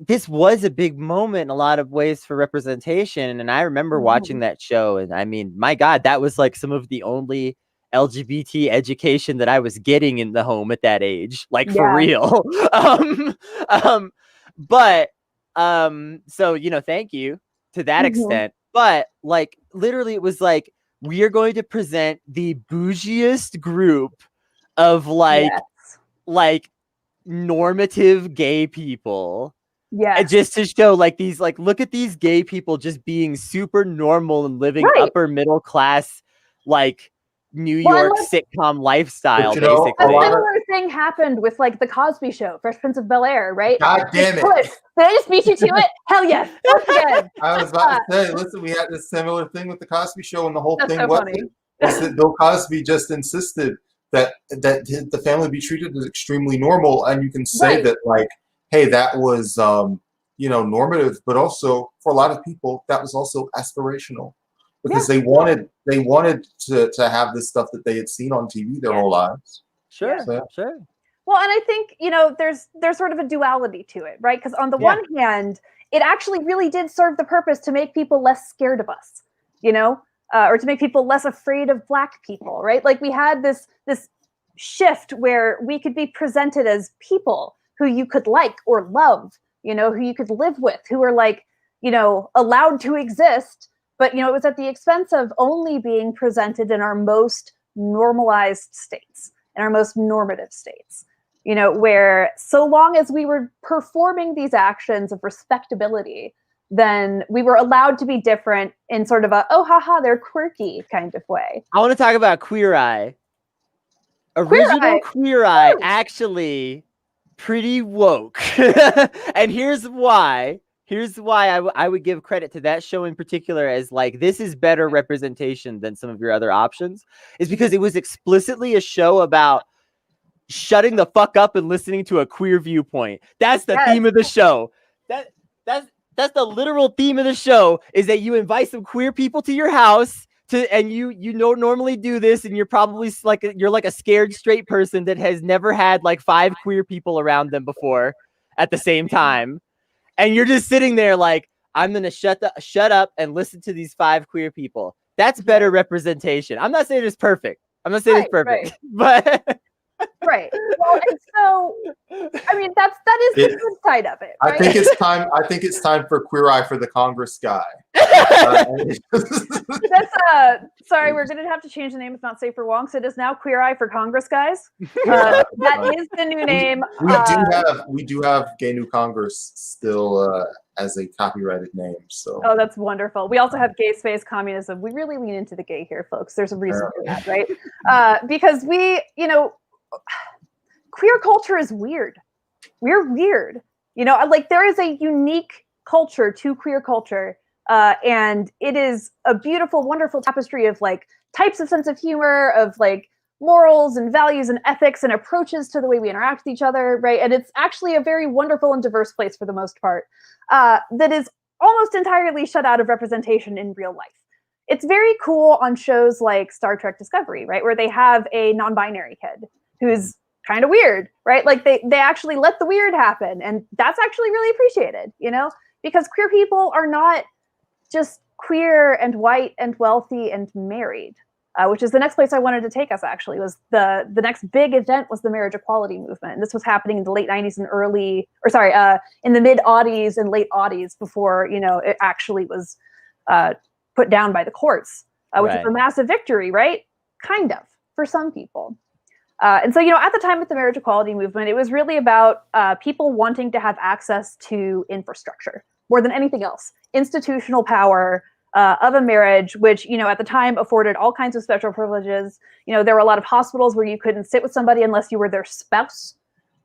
this was a big moment in a lot of ways for representation. And I remember watching that show, and I mean, my God, that was like some of the only LGBT education that I was getting in the home at that age, like for real. So thank you to that extent. But like literally, it was like we are going to present the bougiest group of like normative gay people. Yeah, just to show like these, like, look at these gay people just being super normal and living upper middle class, like New York sitcom lifestyle. Basically, a similar thing happened with like the Cosby Show, Fresh Prince of Bel-Air, right? God damn it! Did I just beat you to it? Hell yes! Again. I was about to say, listen, we had this similar thing with the Cosby Show, and the whole thing was that Bill Cosby just insisted that the family be treated as extremely normal, and you can say that like, hey, that was normative, but also for a lot of people that was also aspirational. Because they wanted to have this stuff that they had seen on TV their whole lives. Sure. Well, and I think there's sort of a duality to it, right? Because on the one hand, it actually really did serve the purpose to make people less scared of us, or to make people less afraid of Black people, right? Like we had this shift where we could be presented as people who you could like or love, who you could live with, who are like allowed to exist. But, it was at the expense of only being presented in our most normalized states, in our most normative states, where so long as we were performing these actions of respectability, then we were allowed to be different in sort of a, oh, haha, they're quirky kind of way. I want to talk about Queer Eye. Original Queer Eye, actually pretty woke. And here's why. I would give credit to that show in particular as like, this is better representation than some of your other options, is because it was explicitly a show about shutting the fuck up and listening to a queer viewpoint. That's the theme of the show. That's the literal theme of the show, is that you invite some queer people to your house and you normally do this, and you're probably like a scared straight person that has never had like 5 queer people around them before at the same time. And you're just sitting there like, I'm gonna shut up and listen to these 5 queer people. That's better representation. I'm not saying it's perfect. I'm not saying it's perfect, but right. Well, and so I mean that is the good side of it. Right? I think it's time for Queer Eye for the Congress guy. That's sorry, we're gonna have to change the name. It's not safe for wonks. It is now Queer Eye for Congress, guys. That is the new name. We do have Gay New Congress still as a copyrighted name. So that's wonderful. We also have Gay Space Communism. We really lean into the gay here, folks. There's a reason for that, right? Because we, queer culture is weird. We're weird. Like there is a unique culture to queer culture. And it is a beautiful, wonderful tapestry of like types of sense of humor, of like morals and values and ethics and approaches to the way we interact with each other, right? And it's actually a very wonderful and diverse place for the most part, that is almost entirely shut out of representation in real life. It's very cool on shows like Star Trek Discovery, right? Where they have a non-binary kid who's kind of weird, right? Like they actually let the weird happen. And that's actually really appreciated, because queer people are not just queer and white and wealthy and married, which is the next place I wanted to take us. Actually, was the next big event was the marriage equality movement, and this was happening in the late '90s and in the mid '80s and late '80s before it actually was put down by the courts, which is a massive victory, right? Kind of for some people. And so, at the time with the marriage equality movement, it was really about people wanting to have access to infrastructure more than anything else. Institutional power of a marriage, which, at the time afforded all kinds of special privileges. There were a lot of hospitals where you couldn't sit with somebody unless you were their spouse.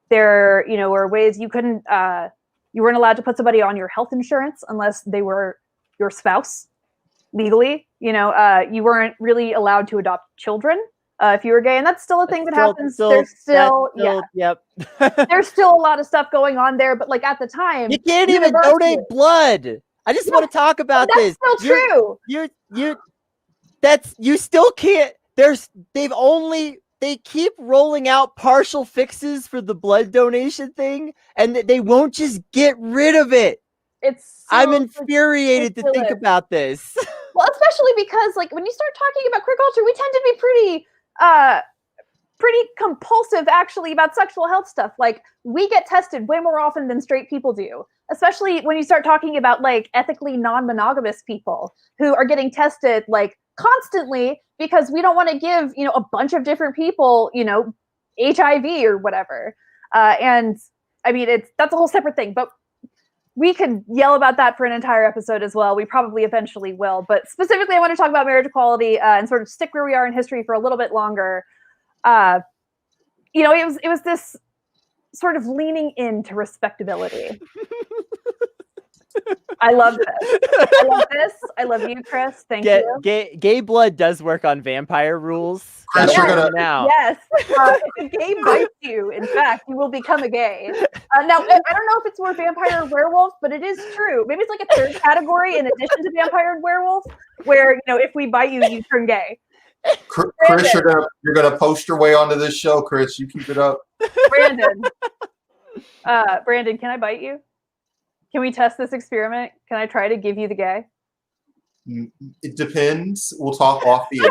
There, were ways you weren't allowed to put somebody on your health insurance unless they were your spouse legally. You weren't really allowed to adopt children if you were gay, and that's still a thing that happens. There's still there's still a lot of stuff going on there, but like at the time, you can't even donate blood. I just want to talk about this. That's still true. You still can't. They keep rolling out partial fixes for the blood donation thing, and they won't just get rid of it. I'm infuriated to think about this. Well, especially because like when you start talking about queer culture, we tend to be pretty compulsive actually about sexual health stuff. Like we get tested way more often than straight people do, especially when you start talking about like ethically non-monogamous people who are getting tested like constantly because we don't want to give, a bunch of different people, HIV or whatever. And I mean, that's a whole separate thing, but we could yell about that for an entire episode as well. We probably eventually will, but specifically I want to talk about marriage equality and sort of stick where we are in history for a little bit longer. It was this sort of leaning into respectability. I love this. I love you, Chris. Thank you. Gay blood does work on vampire rules. Chris, Yes. If a gay bites you, in fact, you will become a gay. Now, I don't know if it's more vampire or werewolf, but it is true. Maybe it's like a third category in addition to vampire and werewolf, where if we bite you, you turn gay. Chris, you're gonna post your way onto this show, Chris. You keep it up. Brandon, can I bite you? Can we test this experiment? Can I try to give you the gay? It depends. We'll talk off the air.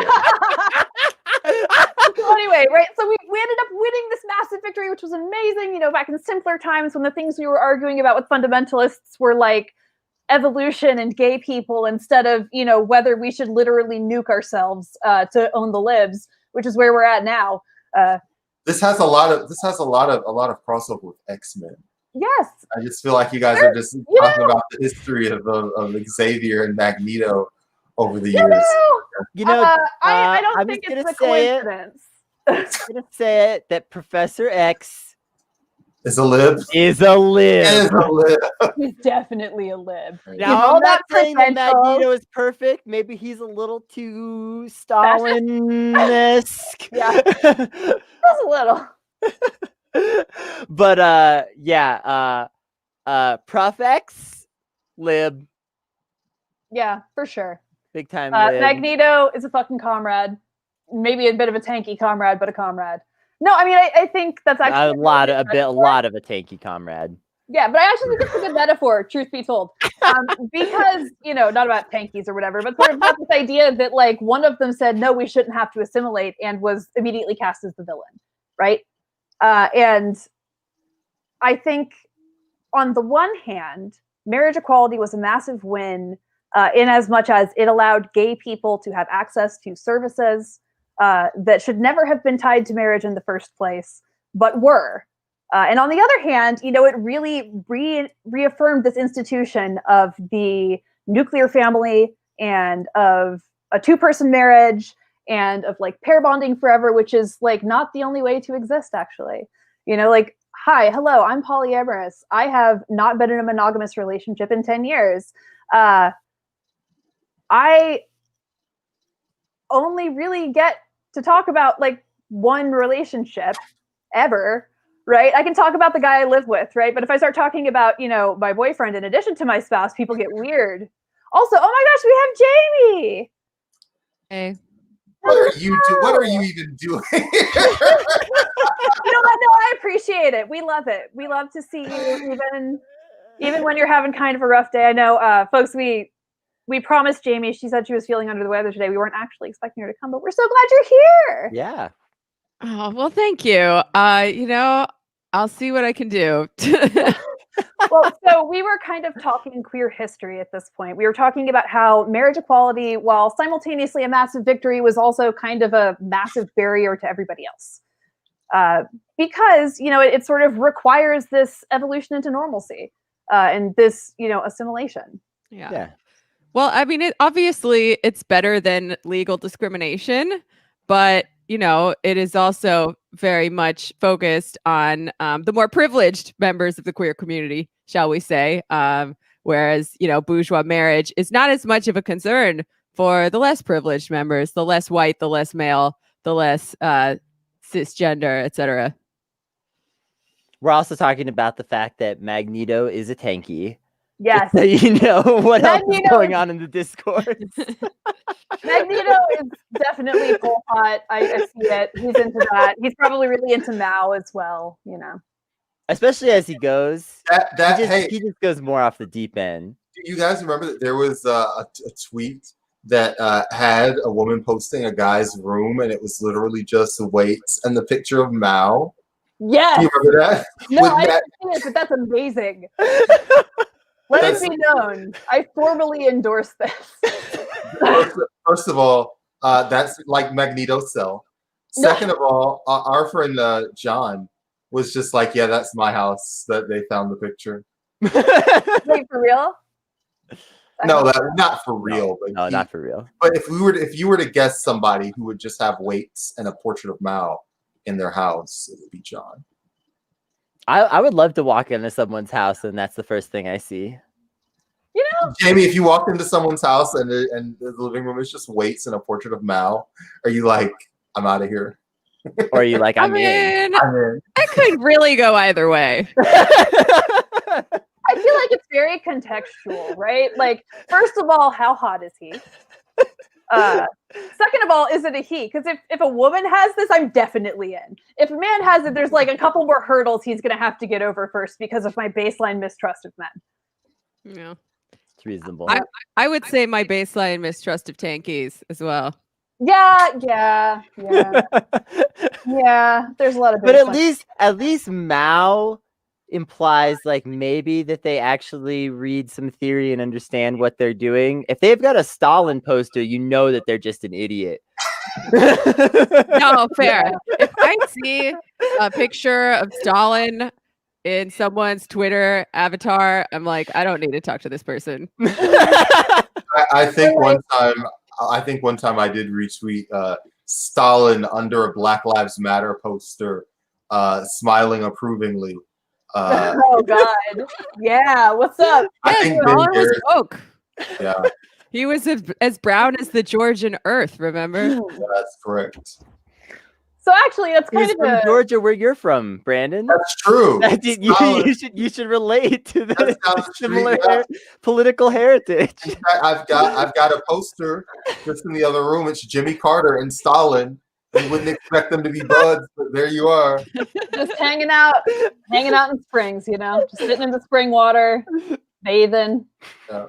So anyway, right? So we ended up winning this massive victory, which was amazing. Back in simpler times when the things we were arguing about with fundamentalists were like evolution and gay people instead of whether we should literally nuke ourselves to own the libs, which is where we're at now. This has a lot of crossover with X-Men. Yes. I just feel like you guys are just talking about the history of Xavier and Magneto over the years. I don't think it's a coincidence. I'm going to say it that Professor X is a lib. Is a lib. He's definitely a lib. Now, I'm not saying that Magneto is perfect. Maybe he's a little too Stalin-esque. Yeah. Just a little. But Prof X, lib. Yeah, for sure. Big time lib. Magneto is a fucking comrade. Maybe a bit of a tanky comrade, but a comrade. No, I mean I think that's actually a lot of a tanky comrade. Yeah, but I actually think it's a good metaphor, truth be told. Because, not about tankies or whatever, but sort of about this idea that like one of them said, no, we shouldn't have to assimilate, and was immediately cast as the villain, right? And I think on the one hand, marriage equality was a massive win in as much as it allowed gay people to have access to services that should never have been tied to marriage in the first place, but were. And on the other hand, it really reaffirmed this institution of the nuclear family and of a two-person marriage and of like pair bonding forever, which is like not the only way to exist, actually. Like, hi, hello, I'm polyamorous. I have not been in a monogamous relationship in 10 years. I only really get to talk about like one relationship ever. Right? I can talk about the guy I live with, right? But if I start talking about, my boyfriend in addition to my spouse, people get weird. Also, oh my gosh, we have Jamie. Hey. What are you even doing? You know what? No, I appreciate it. We love it. We love to see you even when you're having kind of a rough day. I know, folks, we promised Jamie, she said she was feeling under the weather today. We weren't actually expecting her to come, but we're so glad you're here. Yeah. Oh, well, thank you. I'll see what I can do. Well, so we were kind of talking queer history at this point. We were talking about how marriage equality, while simultaneously a massive victory, was also kind of a massive barrier to everybody else. Because, it sort of requires this evolution into normalcy and this, assimilation. Yeah. Well, I mean, obviously it's better than legal discrimination, but it is also very much focused on the more privileged members of the queer community, shall we say. Whereas, bourgeois marriage is not as much of a concern for the less privileged members, the less white, the less male, the less cisgender, etc. We're also talking about the fact that Magneto is a tanky. Yes. So you know what else is Magneto going on in the Discord. Magneto is definitely full hot. I see it. He's into that. He's probably really into Mao as well, Especially as he goes. Hey, he just goes more off the deep end. do you guys remember that there was a tweet that had a woman posting a guy's room, and it was literally just weights and the picture of Mao? Yes. Do you remember that? No, With I Matt- didn't see it, but that's amazing. Let it be known. I formally endorse this. First of all, that's like Magneto's cell. Second of all, our friend John was just like, yeah, that's my house that they found the picture. Wait, for real? No, not for real. No, not for real. But if you were to guess somebody who would just have weights and a portrait of Mao in their house, it would be John. I would love to walk into someone's house and that's the first thing I see. Jamie, if you walked into someone's house and the living room is just weights and a portrait of Mao, are you like, I'm out of here? Or are you like, I'm in? I'm in. I could really go either way. I feel like it's very contextual, right? Like, first of all, how hot is he? Second of all, is it a he? Because if a woman has this, I'm definitely in. If a man has it, there's like a couple more hurdles he's going to have to get over first because of my baseline mistrust of men. Yeah. It's reasonable. I would say my baseline mistrust of tankies as well. Yeah. There's a lot of. But at least Mao implies like maybe that they actually read some theory and understand what they're doing. If they've got a Stalin poster, you know that they're just an idiot. No, fair. If I see a picture of Stalin in someone's Twitter avatar, I'm like, I don't need to talk to this person. I think one time I did retweet Stalin under a Black Lives Matter poster, smiling approvingly. Oh God! Yeah, what's up? I Yeah, think Stalin was Degeneres- woke. Yeah, He was as brown as the Georgian earth, remember? that's correct. So actually, that's kind He's of from Georgia, where you're from, Brandon. That's true. You should relate to the That sounds similar true, yeah. political heritage. In fact, I've got a poster just in the other room. It's Jimmy Carter and Stalin. You wouldn't expect them to be buds, but there you are. just hanging out in Springs, just sitting in the spring water, bathing. Yeah.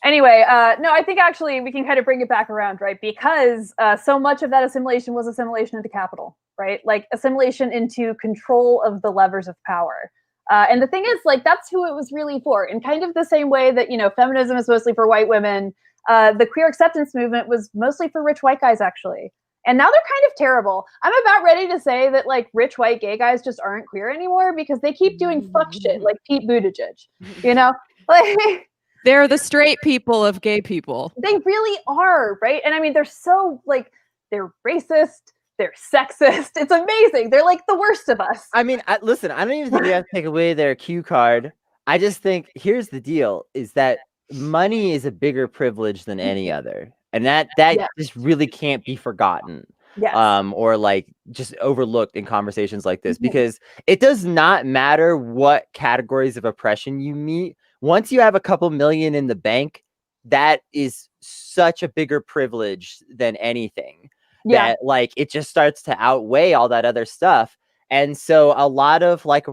Anyway, no, I think actually we can kind of bring it back around, right? Because so much of that assimilation was assimilation into capital, right? Like assimilation into control of the levers of power. And the thing is, like, that's who it was really for. In kind of the same way that, you know, feminism is mostly for white women, the queer acceptance movement was mostly for rich white guys, actually. And now they're kind of terrible. I'm about ready to say that, like, rich white gay guys just aren't queer anymore because they keep doing fuck shit like Pete Buttigieg, you know? Like, They're the straight people of gay people. they really are, right? And I mean, they're so, like, they're racist, they're sexist. It's amazing. They're like the worst of us. I mean, listen, I don't even think we have to take away their cue card. I just think here's the deal: is that money is a bigger privilege than any other, and that Yeah. just really can't be forgotten. Yes. Or like just overlooked in conversations like this, Mhm. because it does not matter what categories of oppression you meet. Once you have a couple million in the bank, that is such a bigger privilege than anything. Yeah. That like it just starts to outweigh all that other stuff. And so a lot of like,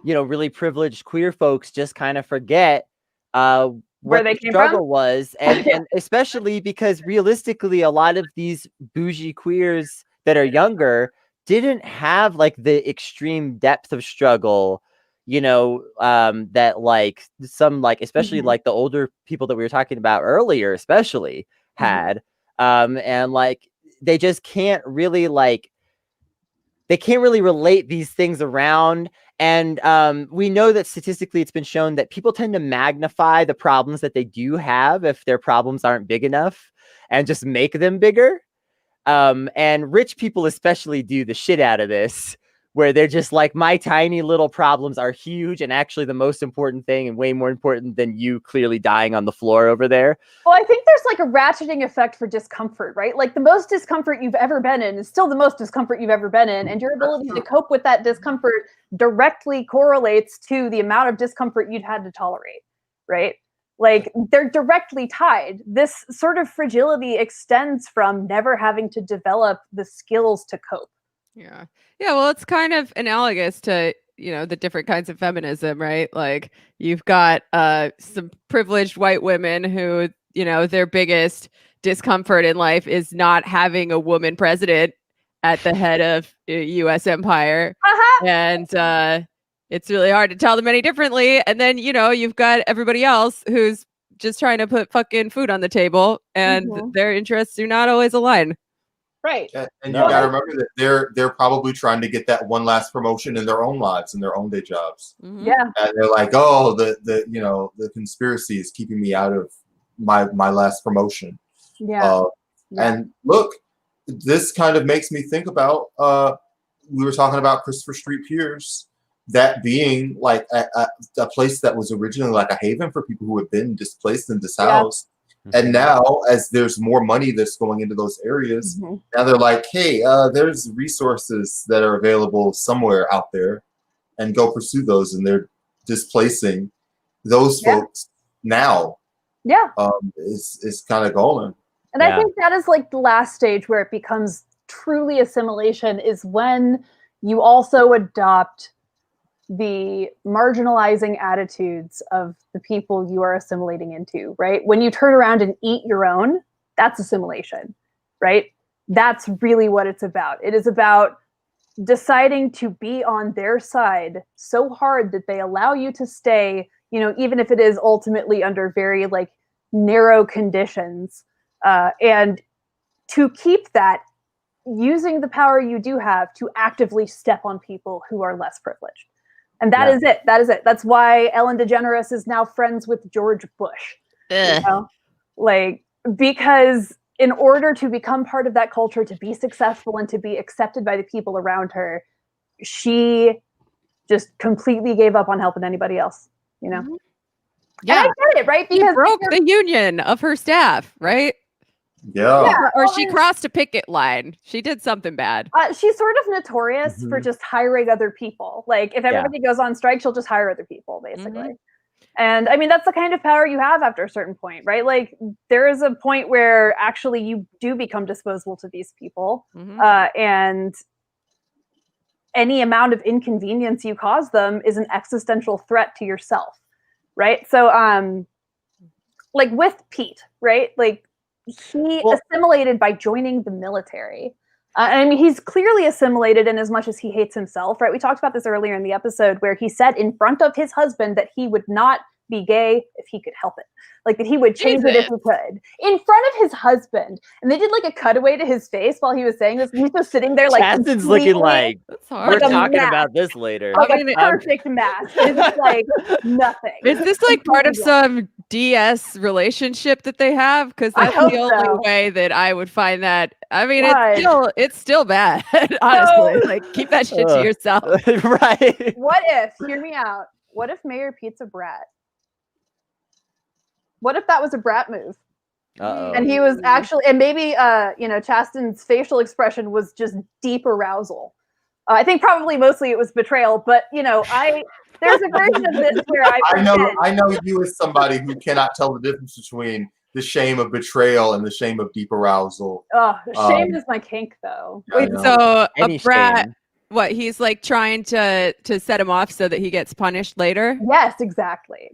you know, really privileged queer folks just kind of forget Where what they the came struggle from? was, and especially because realistically a lot of these bougie queers that are younger didn't have like the extreme depth of struggle, you know, that like some, like especially Mhm. like the older people that we were talking about earlier especially had. And like they just can't really like they can't really relate these things around. And we know that statistically it's been shown that people tend to magnify the problems that they do have if their problems aren't big enough and just make them bigger. And rich people especially do the shit out of this, where they're just like, my tiny little problems are huge and actually the most important thing and way more important than you clearly dying on the floor over there. Well, I think there's like a ratcheting effect for discomfort, right? Like the most discomfort you've ever been in is still the most discomfort you've ever been in. And your ability to cope with that discomfort directly correlates to the amount of discomfort you'd had to tolerate, right? Like they're directly tied. This sort of fragility extends from never having to develop the skills to cope. Yeah. Yeah. Well, it's kind of analogous to, you know, the different kinds of feminism, right? Like you've got some privileged white women who, you know, their biggest discomfort in life is not having a woman president at the head of US empire. And it's really hard to tell them any differently. And then, you know, you've got everybody else who's just trying to put fucking food on the table and their interests do not always align. Right. And No. you got to remember that they're probably trying to get that one last promotion in their own lives, in their own day jobs. Yeah. And they're like, oh, the you know, the conspiracy is keeping me out of my last promotion. Yeah. And look, this kind of makes me think about we were talking about Christopher Street Piers, that being like a place that was originally like a haven for people who had been displaced and dishoused. And now, as there's more money that's going into those areas, now they're like, hey, there's resources that are available somewhere out there, and go pursue those. And they're displacing those folks now. Yeah. Is kind of going. And I think that is like the last stage where it becomes truly assimilation, is when you also adopt the marginalizing attitudes of the people you are assimilating into, right? When you turn around and eat your own, that's assimilation, right? That's really what it's about. It is about deciding to be on their side so hard that they allow you to stay, you know, even if it is ultimately under very like narrow conditions, and to keep that, using the power you do have to actively step on people who are less privileged. And that is it. That is it. That's why Ellen DeGeneres is now friends with George Bush. You know? Like, because in order to become part of that culture, to be successful and to be accepted by the people around her, she just completely gave up on helping anybody else, you know? Yeah. And I get it, right? Because she broke the union of her staff, right? Yeah. Or she crossed a picket line. She did something bad. She's sort of notorious for just hiring other people. Like, if everybody goes on strike, she'll just hire other people, basically. And I mean, that's the kind of power you have after a certain point, right? Like, there is a point where actually you do become disposable to these people. And any amount of inconvenience you cause them is an existential threat to yourself. right? So, like with Pete, right? Like he assimilated by joining the military. I mean, he's clearly assimilated in as much as he hates himself, right? We talked about this earlier in the episode where he said in front of his husband that he would not be gay if he could help it. Like that he would change it if he could. In front of his husband. And they did like a cutaway to his face while he was saying this. And he's just sitting there like Chasten's looking like, we're like talking about this later. Like a perfect mask. It's like nothing. Is this like part of some DS relationship that they have? Because that's the only way that I would find that. I mean, it's still bad, honestly. Like, keep that shit to yourself. Right. What if, hear me out, what if Mayor Pete's a brat? What if that was a brat move? Uh-oh. And he was actually, and maybe, Chasten's facial expression was just deep arousal. I think probably mostly it was betrayal, but, there's a version of this where I know you as somebody who cannot tell the difference between the shame of betrayal and the shame of deep arousal. Shame is my kink, though. Wait, so Any a brat, shame. what, he's like trying to set him off so that he gets punished later? Yes, exactly.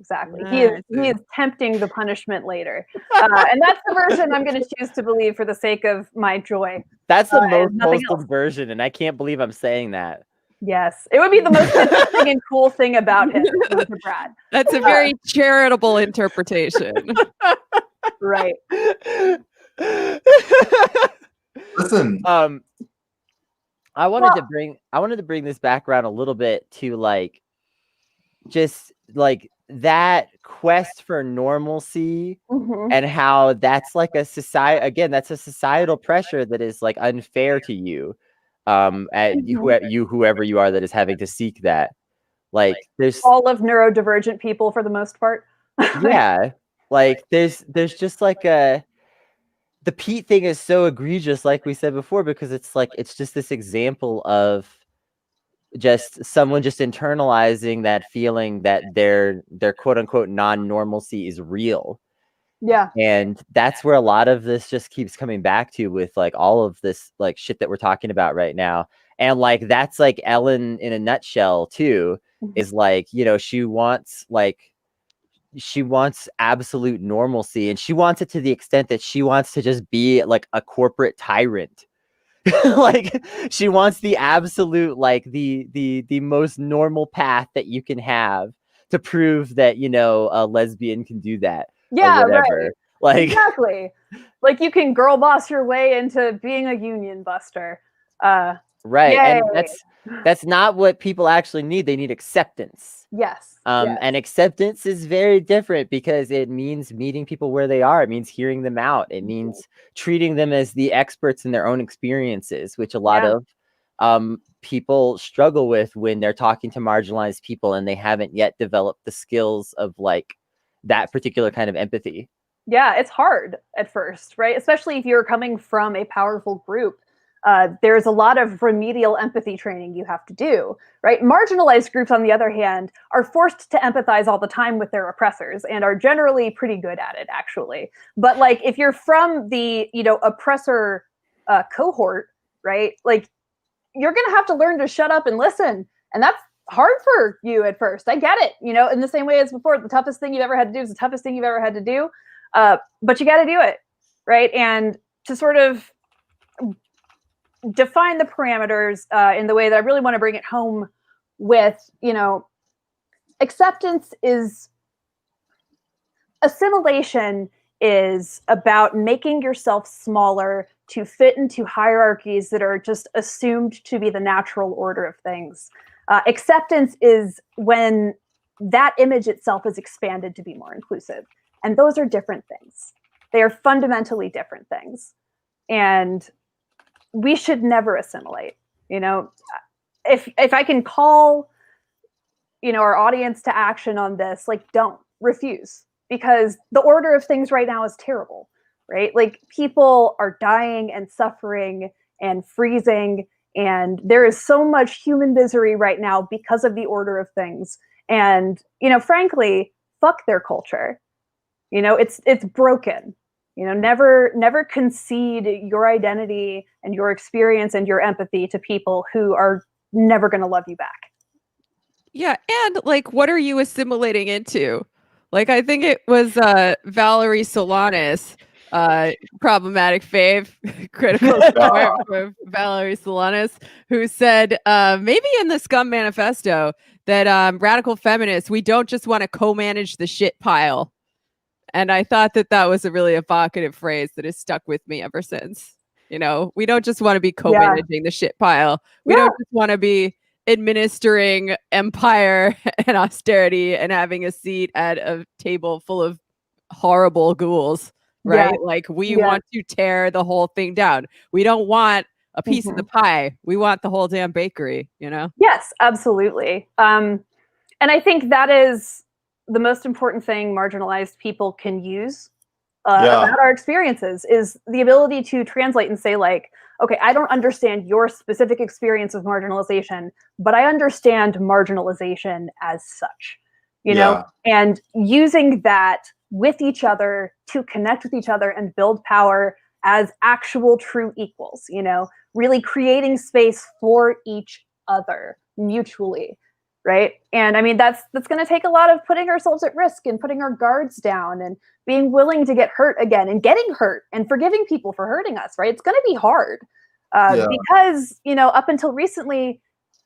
He is tempting the punishment later. And that's the version I'm going to choose to believe for the sake of my joy. That's the most wholesome version, and I can't believe I'm saying that. Yes, it would be the most interesting and cool thing about him. Brad. That's a very charitable interpretation. Right. Listen. I wanted to bring this background a little bit to like just like that quest for normalcy and how that's like a societal pressure that is like unfair to you. Whoever you are that is having to seek that, like there's all of neurodivergent people for the most part. Yeah, like there's just like the Pete thing is so egregious, like we said before, because it's just this example of just someone just internalizing that feeling that their quote unquote non-normalcy is real. Yeah. And that's where a lot of this just keeps coming back to with like all of this like shit that we're talking about right now. And like that's like Ellen in a nutshell too, is like, she wants absolute normalcy, and she wants it to the extent that she wants to just be like a corporate tyrant. Like she wants the absolute like the most normal path that you can have to prove that a lesbian can do that. Yeah, or whatever. right. Like exactly. Like you can girl boss your way into being a union buster. Right. Yay. And that's not what people actually need. They need acceptance. Yes. And acceptance is very different because it means meeting people where they are. It means hearing them out. It means treating them as the experts in their own experiences, which a lot of people struggle with when they're talking to marginalized people and they haven't yet developed the skills of like that particular kind of empathy. Yeah, it's hard at first, right? Especially if you're coming from a powerful group. There's a lot of remedial empathy training you have to do, right? Marginalized groups, on the other hand, are forced to empathize all the time with their oppressors and are generally pretty good at it, actually. But like, if you're from the, oppressor cohort, right? Like, you're going to have to learn to shut up and listen. And that's hard for you at first. I get it, in the same way as before, the toughest thing you've ever had to do is the toughest thing you've ever had to do. But you got to do it, right? And to sort of define the parameters in the way that I really want to bring it home with, assimilation is about making yourself smaller to fit into hierarchies that are just assumed to be the natural order of things. Acceptance is when that image itself is expanded to be more inclusive. And those are different things. They are fundamentally different things. And we should never assimilate. If I can call, our audience to action on this, like, don't refuse, because the order of things right now is terrible, right? Like, people are dying and suffering and freezing, and there is so much human misery right now because of the order of things. And, frankly, fuck their culture. It's broken. Never concede your identity and your experience and your empathy to people who are never going to love you back. Yeah. And like, what are you assimilating into? Like, I think it was Valerie Solanas, problematic fave, critical for Valerie Solanas, who said, maybe in the Scum Manifesto, that radical feminists, we don't just want to co-manage the shit pile. And I thought that was a really evocative phrase that has stuck with me ever since. You know, we don't just want to be co-managing the shit pile. We don't just want to be administering empire and austerity and having a seat at a table full of horrible ghouls, right? Like, we want to tear the whole thing down. We don't want a piece of the pie. We want the whole damn bakery, you know? Yes, absolutely. And I think that is the most important thing marginalized people can use about our experiences, is the ability to translate and say, like, okay, I don't understand your specific experience of marginalization, but I understand marginalization as such, you know, and using that with each other to connect with each other and build power as actual true equals, you know, really creating space for each other mutually. Right. And I mean, that's going to take a lot of putting ourselves at risk and putting our guards down and being willing to get hurt again and getting hurt and forgiving people for hurting us. Right. It's going to be hard because, you know, up until recently,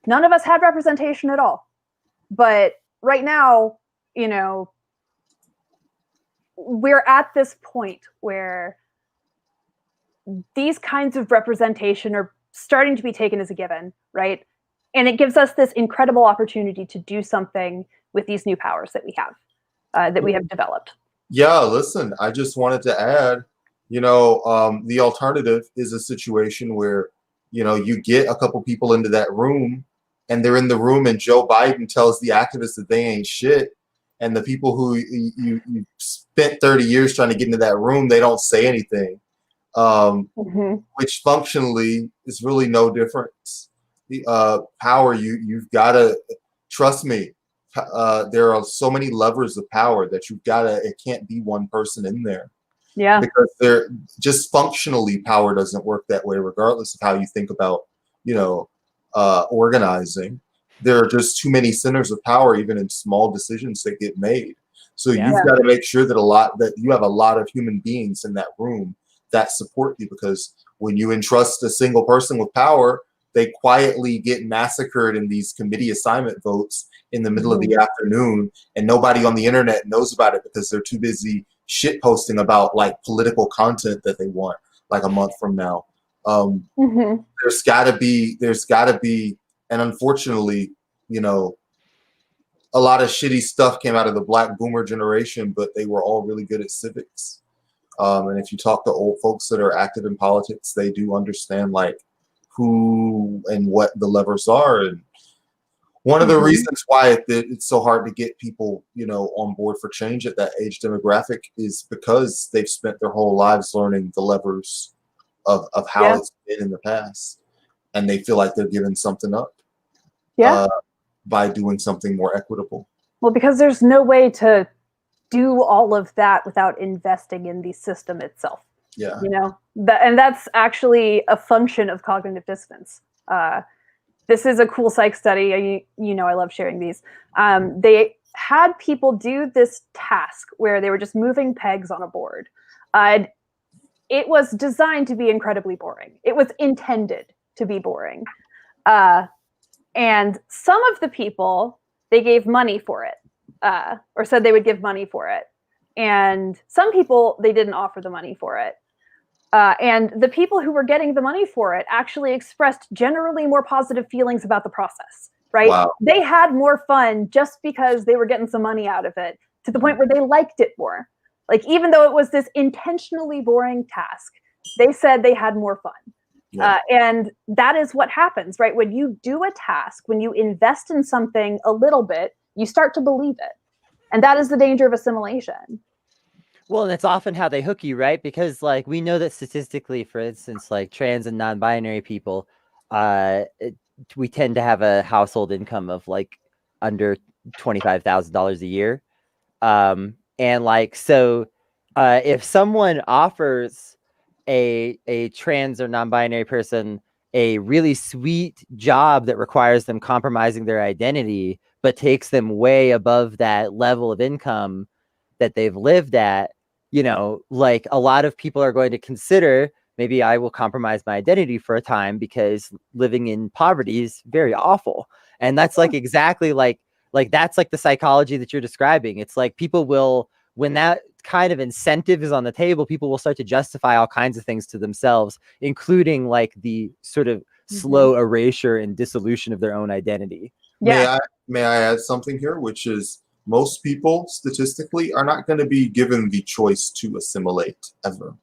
none of us had representation at all. But right now, you know, we're at this point where these kinds of representation are starting to be taken as a given. Right. And it gives us this incredible opportunity to do something with these new powers that we have developed. Yeah, listen, I just wanted to add, you know, the alternative is a situation where, you know, you get a couple people into that room and they're in the room and Joe Biden tells the activists that they ain't shit. And the people who you spent 30 years trying to get into that room, they don't say anything, which functionally is really no difference. The power, you've got to trust me. There are so many levers of power that you've got to. It can't be one person in there. Yeah, because they're just functionally, power doesn't work that way, regardless of how you think about, you know, organizing. There are just too many centers of power, even in small decisions that get made. So you've got to make sure that you have a lot of human beings in that room that support you, because when you entrust a single person with power, they quietly get massacred in these committee assignment votes in the middle of the afternoon, and nobody on the internet knows about it because they're too busy shit posting about like political content that they want like a month from now. There's gotta be, and unfortunately, you know, a lot of shitty stuff came out of the Black Boomer generation, but they were all really good at civics. And if you talk to old folks that are active in politics, they do understand like who and what the levers are. And one of the reasons why it's so hard to get people, you know, on board for change at that age demographic is because they've spent their whole lives learning the levers of how it's been in the past, and they feel like they're giving something up by doing something more equitable. Well, because there's no way to do all of that without investing in the system itself. Yeah, you know, and that's actually a function of cognitive dissonance. This is a cool psych study. You know, I love sharing these. They had people do this task where they were just moving pegs on a board. It was designed to be incredibly boring. It was intended to be boring. And some of the people, they gave money for it, or said they would give money for it. And some people, they didn't offer the money for it. And the people who were getting the money for it actually expressed generally more positive feelings about the process, right? Wow. They had more fun just because they were getting some money out of it, to the point where they liked it more. Like, even though it was this intentionally boring task, they said they had more fun. Yeah. And that is what happens, right? When you do a task, when you invest in something a little bit, you start to believe it. And that is the danger of assimilation. Well, and it's often how they hook you, right? Because like we know that statistically, for instance, like trans and non-binary people, we tend to have a household income of like under $25,000 a year. And like, so if someone offers a trans or non-binary person a really sweet job that requires them compromising their identity, but takes them way above that level of income, that they've lived at, you know, like a lot of people are going to consider, maybe I will compromise my identity for a time because living in poverty is very awful. And that's like exactly like that's like the psychology that you're describing. It's like people will, when that kind of incentive is on the table, people will start to justify all kinds of things to themselves, including like the sort of slow erasure and dissolution of their own identity. Yeah. May I add something here, which is most people statistically are not going to be given the choice to assimilate ever.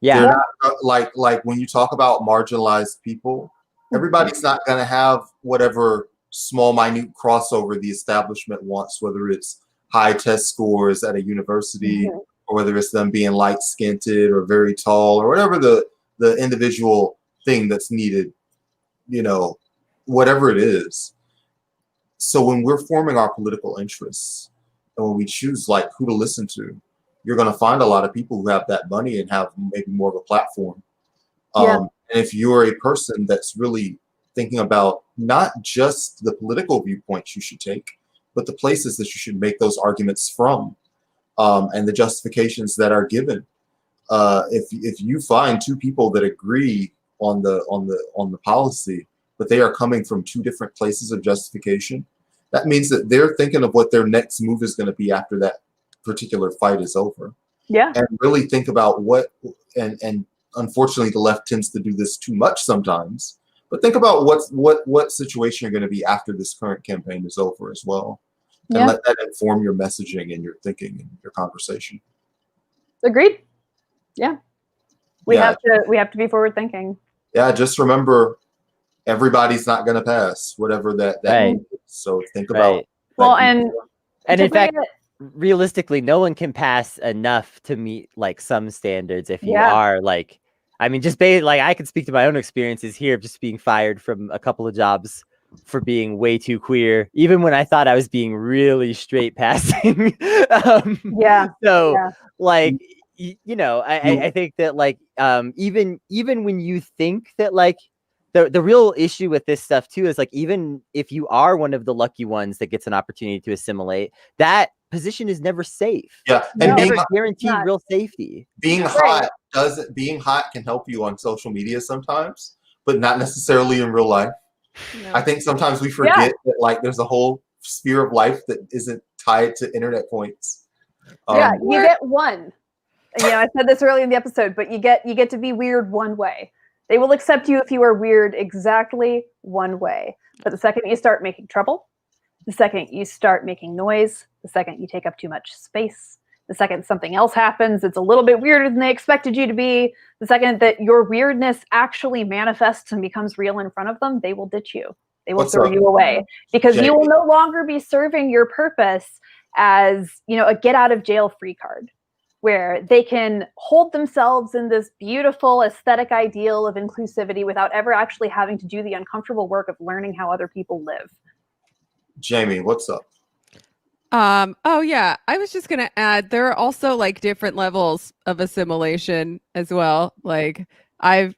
Yeah. They're not, like when you talk about marginalized people, everybody's not going to have whatever small, minute crossover the establishment wants, whether it's high test scores at a university or whether it's them being light-skinned or very tall or whatever the individual thing that's needed, you know, whatever it is. So when we're forming our political interests and when we choose like who to listen to, you're going to find a lot of people who have that money and have maybe more of a platform. And if you're a person that's really thinking about not just the political viewpoints you should take, but the places that you should make those arguments from, and the justifications that are given. If you find two people that agree on the policy, but they are coming from two different places of justification, that means that they're thinking of what their next move is going to be after that particular fight is over. Yeah. And really think about what, and unfortunately the left tends to do this too much sometimes, but think about what situation you're going to be after this current campaign is over as well. And let that inform your messaging and your thinking and your conversation. Agreed. Yeah. We have to be forward thinking. Yeah, just remember everybody's not going to pass whatever that Right. is. So think about Well, and in fact, realistically, no one can pass enough to meet like some standards if you are like, I mean, just like I can speak to my own experiences here of just being fired from a couple of jobs for being way too queer, even when I thought I was being really straight passing. Like, you know, I think that like, even when you think that like, the real issue with this stuff too is like, even if you are one of the lucky ones that gets an opportunity to assimilate, that position is never safe. Yeah, and never guaranteed real safety. Being hot can help you on social media sometimes, but not necessarily in real life. No. I think sometimes we forget that like there's a whole sphere of life that isn't tied to internet points. You get one. And, I said this early in the episode, but you get to be weird one way. They will accept you if you are weird exactly one way. But the second you start making trouble, the second you start making noise, the second you take up too much space, the second something else happens, it's a little bit weirder than they expected you to be, the second that your weirdness actually manifests and becomes real in front of them, they will ditch you. They will throw you away because you will no longer be serving your purpose as, a get out of jail free card, where they can hold themselves in this beautiful aesthetic ideal of inclusivity without ever actually having to do the uncomfortable work of learning how other people live. Jamie, what's up? Oh yeah, I was just gonna add, there are also like different levels of assimilation as well. Like I've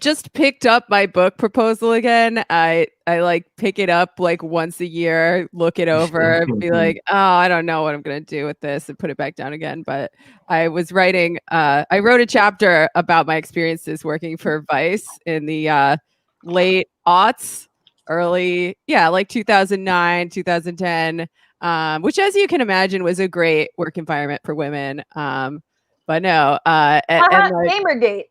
just picked up my book proposal again. I like pick it up like once a year, look it over, and be like, oh, I don't know what I'm gonna do with this, and put it back down again. But I was writing, I wrote a chapter about my experiences working for Vice in the late aughts, early, like 2009, 2010, which, as you can imagine, was a great work environment for women. But no, and like, Gamergate.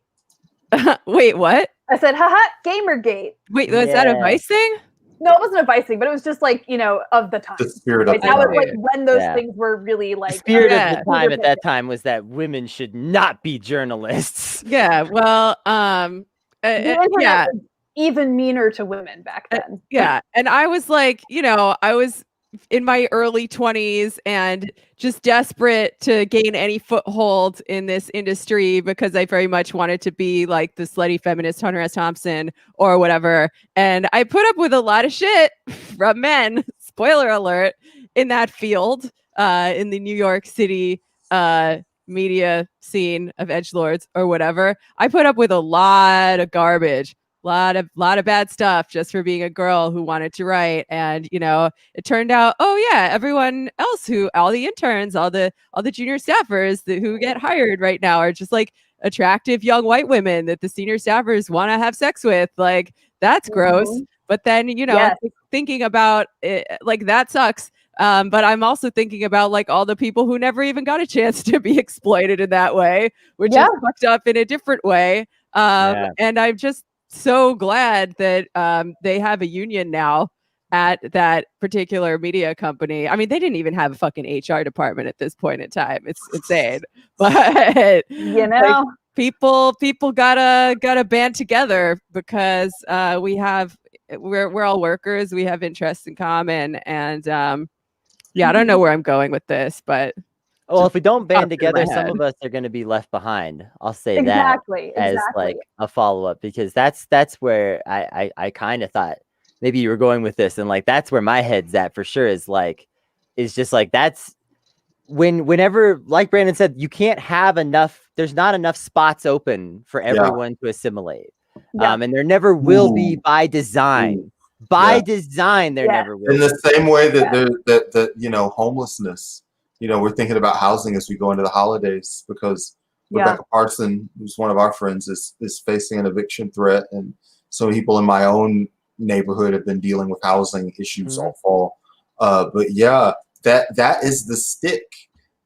Wait, what? I said, haha, Gamergate. Wait, was that a Vice thing? No, it wasn't a Vice thing, but it was just like, of the time. The spirit of the that time. was like when those things were really like. The spirit of the time at that time was that women should not be journalists. Yeah, well, the internet was even meaner to women back then. And I was like, I was in my early 20s and just desperate to gain any foothold in this industry because I very much wanted to be like the slutty feminist Hunter S. Thompson or whatever. And I put up with a lot of shit from men, spoiler alert, in that field, in the New York City media scene of edgelords or whatever. I put up with a lot of garbage lot of bad stuff just for being a girl who wanted to write. And it turned out, oh yeah, everyone else all the interns, all the junior staffers who get hired right now are just like attractive young white women that the senior staffers want to have sex with. Like, that's gross. But then thinking about it, like, that sucks. But I'm also thinking about like all the people who never even got a chance to be exploited in that way, which is fucked up in a different way. And I'm just so glad that they have a union now at that particular media company. I mean, they didn't even have a fucking HR department at this point in time. It's insane. But like, people gotta band together because we're all workers. We have interests in common, and I don't know where I'm going with this, but well, if we don't band together, some of us are going to be left behind. I'll say that as like a follow-up, because that's where I kind of thought maybe you were going with this, and like that's where my head's at for sure. Is just like that's whenever, like Brandon said, you can't have enough. There's not enough spots open for everyone to assimilate, and there never will be by design. By design, there never will. In the same way that that homelessness. We're thinking about housing as we go into the holidays, because Rebecca Parson, who's one of our friends, is facing an eviction threat, and some people in my own neighborhood have been dealing with housing issues all fall. But that is the stick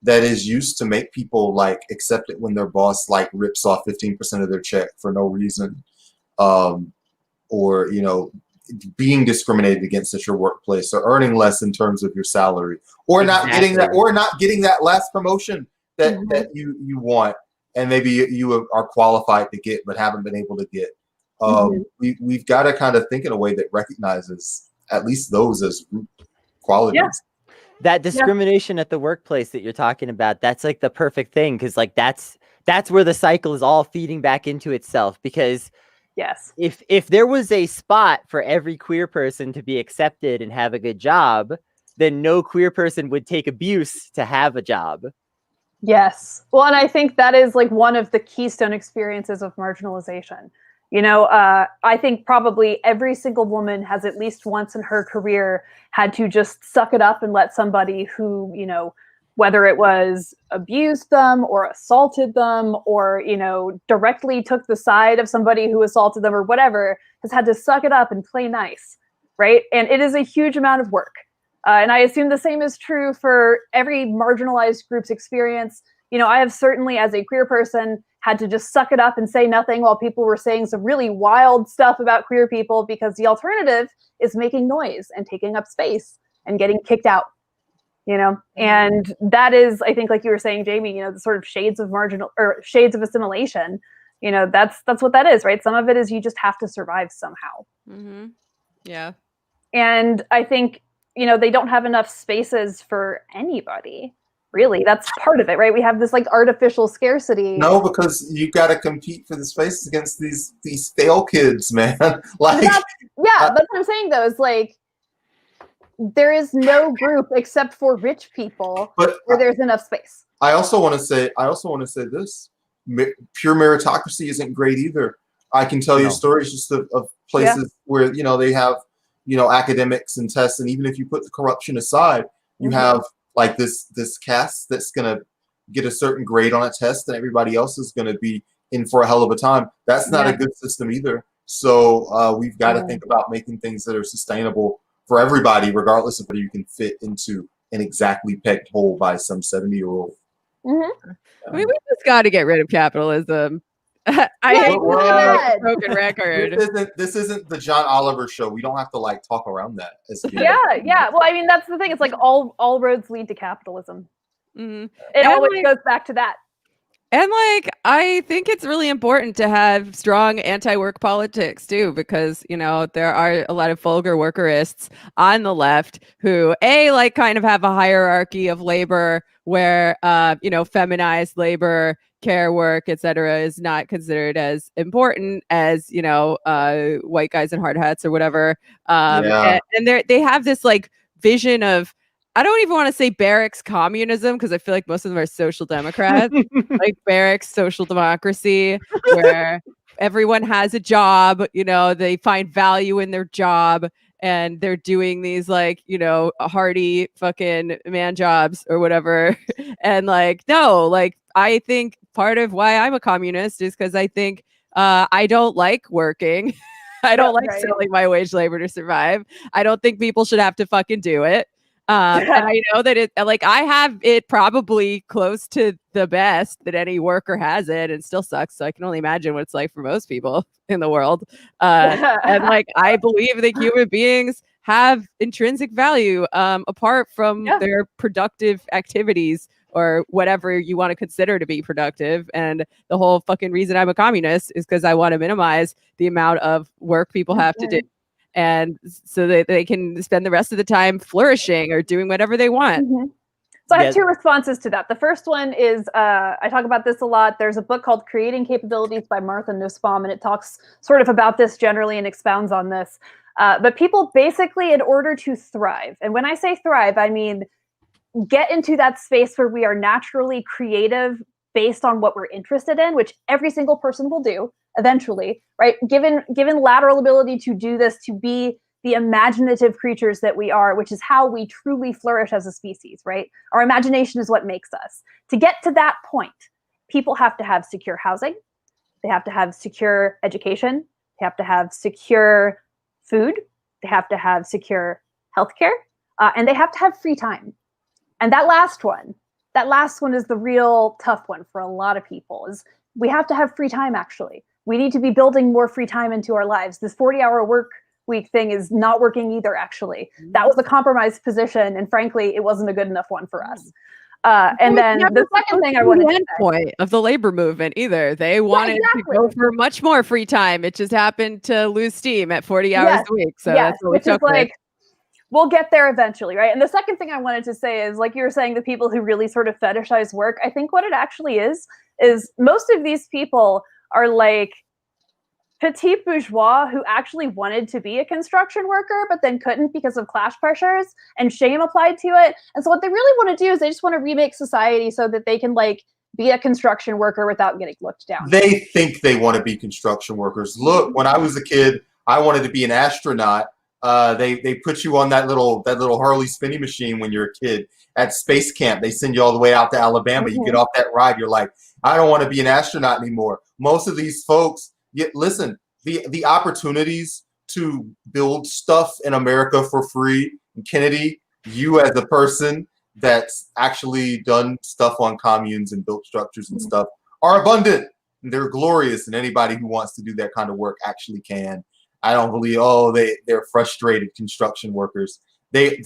that is used to make people like accept it when their boss like rips off 15% of their check for no reason, or being discriminated against at your workplace, or earning less in terms of your salary, or not getting that last promotion that you want, and maybe you are qualified to get but haven't been able to get. We've got to kind of think in a way that recognizes at least those as qualities. That discrimination at the workplace that you're talking about, that's like the perfect thing, because like that's where the cycle is all feeding back into itself. Because if there was a spot for every queer person to be accepted and have a good job, then no queer person would take abuse to have a job. Yes. Well, and I think that is like one of the keystone experiences of marginalization. I think probably every single woman has at least once in her career had to just suck it up and let somebody who, whether it was abused them or assaulted them or, directly took the side of somebody who assaulted them or whatever, has had to suck it up and play nice, right? And it is a huge amount of work. And I assume the same is true for every marginalized group's experience. I have certainly, as a queer person, had to just suck it up and say nothing while people were saying some really wild stuff about queer people, because the alternative is making noise and taking up space and getting kicked out. And that is, I think, like you were saying, Jamie, the sort of shades of assimilation, that's what that is, right? Some of it is you just have to survive somehow. Yeah. And I think, they don't have enough spaces for anybody, really. That's part of it, right? We have this like artificial scarcity. No, because you got to compete for the spaces against these fail kids, man. Like, that's what I'm saying, though, is like, there is no group except for rich people where there's enough space. I also want to say this: pure meritocracy isn't great either. I can tell you stories just of places where they have academics and tests, and even if you put the corruption aside, you have like this cast that's gonna get a certain grade on a test, and everybody else is gonna be in for a hell of a time. That's not a good system either. So we've got to think about making things that are sustainable for everybody, regardless of whether you can fit into an exactly pegged hole by some 70-year-old. I mean, we just got to get rid of capitalism. I hate the broken record. This isn't the John Oliver show. We don't have to like talk around that. Well, I mean, that's the thing. It's like all roads lead to capitalism. It always goes back to that. And like, I think it's really important to have strong anti-work politics too, because, there are a lot of vulgar workerists on the left who kind of have a hierarchy of labor where, feminized labor, care work, etc., is not considered as important as, white guys in hard hats or whatever. And they have this like vision of, I don't even want to say barracks communism, because I feel like most of them are social democrats, like barracks social democracy, where everyone has a job, they find value in their job, and they're doing these like, hardy fucking man jobs or whatever. And like, no, like, I think part of why I'm a communist is because I think I don't like working. I don't like selling my wage labor to survive. I don't think people should have to fucking do it. And I know that I have it probably close to the best that any worker has it, and still sucks. So I can only imagine what it's like for most people in the world. And like, I believe that human beings have intrinsic value apart from their productive activities or whatever you want to consider to be productive. And the whole fucking reason I'm a communist is because I want to minimize the amount of work people have to do. And so that they can spend the rest of the time flourishing or doing whatever they want. So I have two responses to that. The first one is, I talk about this a lot. There's a book called Creating Capabilities by Martha Nussbaum, and it talks sort of about this generally and expounds on this. But people basically, in order to thrive, and when I say thrive, I mean get into that space where we are naturally creative based on what we're interested in, which every single person will do eventually, right? Given lateral ability to do this, to be the imaginative creatures that we are, which is how we truly flourish as a species, right? Our imagination is what makes us. To get to that point, people have to have secure housing. They have to have secure education. They have to have secure food. They have to have secure healthcare. And they have to have free time. And that last one is the real tough one for a lot of people, is we have to have free time, actually. We need to be building more free time into our lives. This 40-hour work week thing is not working either, actually. That was a compromised position, and frankly, it wasn't a good enough one for us. And then the second thing I wanted to say, point of the labor movement either. They wanted to go for much more free time. It just happened to lose steam at 40 hours a week. So that's what which is like, we'll get there eventually, right? And the second thing I wanted to say is, like you were saying, the people who really sort of fetishize work, I think what it actually is most of these people are like petit bourgeois who actually wanted to be a construction worker, but then couldn't because of class pressures and shame applied to it. And so what they really want to do is they just want to remake society so that they can like be a construction worker without getting looked down. They think they want to be construction workers. Look, when I was a kid, I wanted to be an astronaut. They put you on that little Hurley spinning machine when you're a kid at space camp. They send you all the way out to Alabama. You get off that ride, you're like, I don't want to be an astronaut anymore. Most of these folks, listen, the opportunities to build stuff in America for free, Kennedy, you as a person that's actually done stuff on communes and built structures and stuff, are abundant. They're glorious, and anybody who wants to do that kind of work actually can. I don't believe, they're frustrated construction workers. They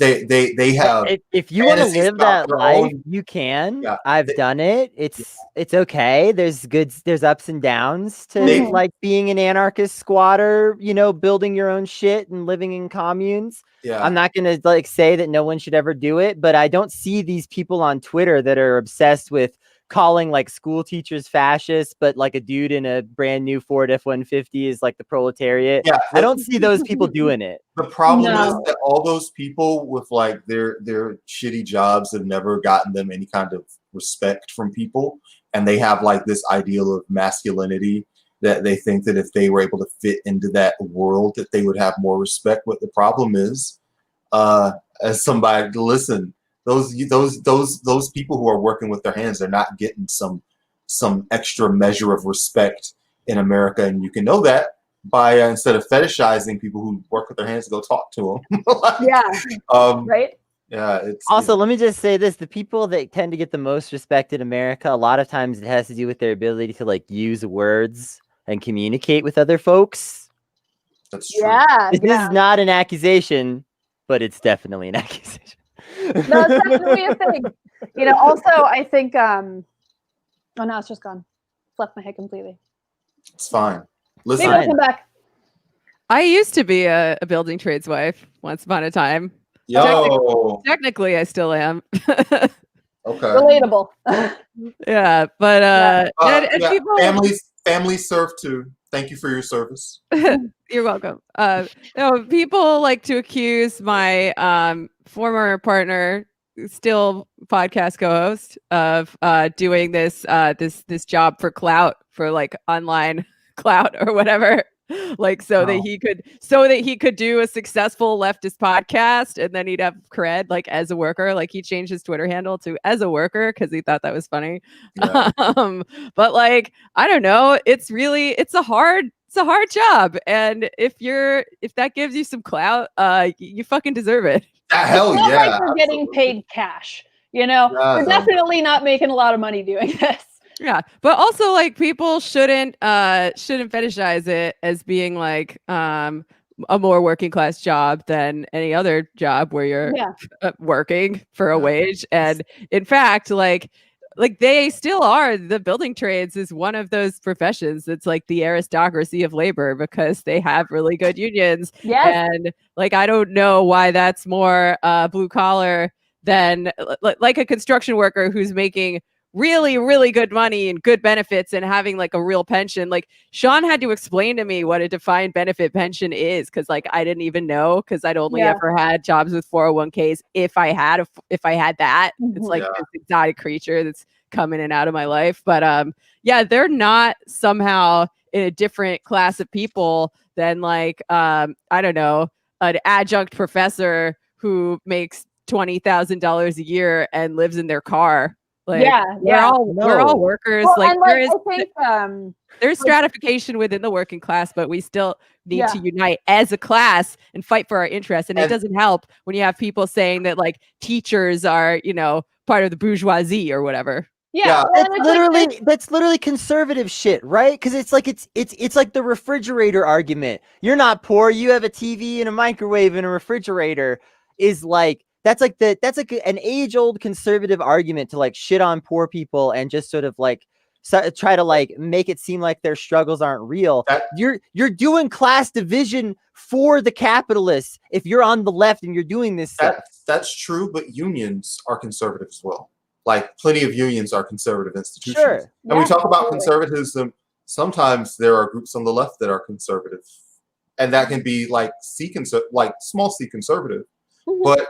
have. If you want to live that life, you can. Yeah, I've done it. It's okay. There's ups and downs to like being an anarchist squatter, building your own shit and living in communes. Yeah. I'm not gonna like say that no one should ever do it, but I don't see these people on Twitter that are obsessed with calling like school teachers fascists, but like a dude in a brand new Ford F-150 is like the proletariat. Yeah, I don't see those people doing it. The problem is that all those people with like their shitty jobs have never gotten them any kind of respect from people, and they have like this ideal of masculinity that they think that if they were able to fit into that world that they would have more respect. What the problem is, as somebody to listen, those people who are working with their hands, they're not getting some extra measure of respect in America, and you can know that by instead of fetishizing people who work with their hands, go talk to them. Right. Yeah. Let me just say this: the people that tend to get the most respect in America, a lot of times it has to do with their ability to like use words and communicate with other folks. That's true. Yeah. This is not an accusation, but it's definitely an accusation. No, it's definitely a thing. Also, I think, oh no, it's just gone. It's left my head completely. It's fine. Listen. Maybe I'll come back. I used to be a building trades wife once upon a time. Technically, I still am. Okay. Relatable. Yeah, but families serve too. Thank you for your service. You're welcome. People like to accuse my former partner, still podcast co-host, of doing this job for clout, for like online clout or whatever. Like so that he could do a successful leftist podcast, and then he'd have cred like as a worker. Like he changed his Twitter handle to as a worker because he thought that was funny. Yeah. But like I don't know, it's a hard job, and if that gives you some clout, you fucking deserve it. Hell It's not yeah. like we're getting paid cash. You know, we're definitely not making a lot of money doing this. Yeah, but also like people shouldn't fetishize it as being like a more working class job than any other job where you're working for a wage. And in fact, like they still are, the building trades is one of those professions that's like the aristocracy of labor because they have really good unions. Yes. And like I don't know why that's more blue collar than like a construction worker who's making really, really good money and good benefits and having like a real pension. Like Sean had to explain to me what a defined benefit pension is because like I didn't even know because I'd only ever had jobs with 401ks. If I had that, it's like this exotic creature that's come in and out of my life. But they're not somehow in a different class of people than like I don't know, an adjunct professor who makes $20,000 a year and lives in their car. Like we're all workers. Well, like I think there's stratification within the working class, but we still need to unite as a class and fight for our interests. And it doesn't help when you have people saying that like teachers are, you know, part of the bourgeoisie or whatever. Yeah, that's literally conservative shit, right? Because it's like the refrigerator argument. You're not poor. You have a TV and a microwave and a refrigerator. Is like that's like an age-old conservative argument to like shit on poor people and just sort of like try to like make it seem like their struggles aren't real. You're doing class division for the capitalists if you're on the left and you're doing this stuff. That's true, but unions are conservative as well. Like plenty of unions are conservative institutions. Sure. And we talk about conservatism. Sometimes there are groups on the left that are conservative, and that can be like small c conservative. Mm-hmm. But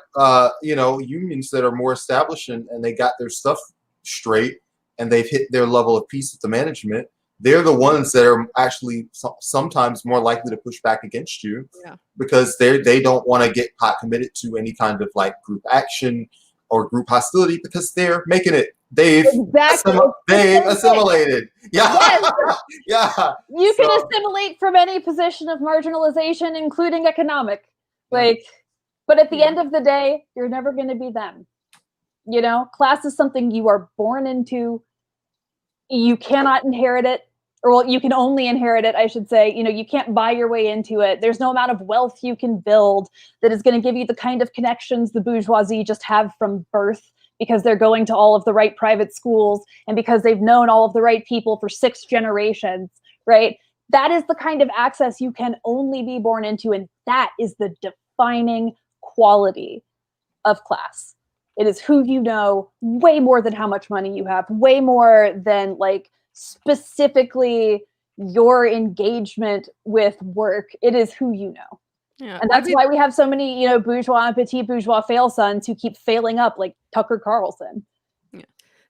you know, unions that are more established and they got their stuff straight and they've hit their level of peace with the management, they're the ones that are actually sometimes more likely to push back against you because they don't want to get committed to any kind of like group action or group hostility because they're making it. They've assimilated. Yeah. Yes. Yeah. You can assimilate from any position of marginalization, including economic. Like, but at the end of the day, you're never going to be them. You know, class is something you are born into. You cannot inherit it. Or well, you can only inherit it, I should say. You know, you can't buy your way into it. There's no amount of wealth you can build that is going to give you the kind of connections the bourgeoisie just have from birth because they're going to all of the right private schools and because they've known all of the right people for 6 generations, right? That is the kind of access you can only be born into, and that is the defining quality of class. It is who you know way more than how much money you have, way more than like specifically your engagement with work. It is who you know. Yeah, and that's why we have so many, you know, bourgeois and petit bourgeois fail sons who keep failing up like Tucker Carlson. Yeah.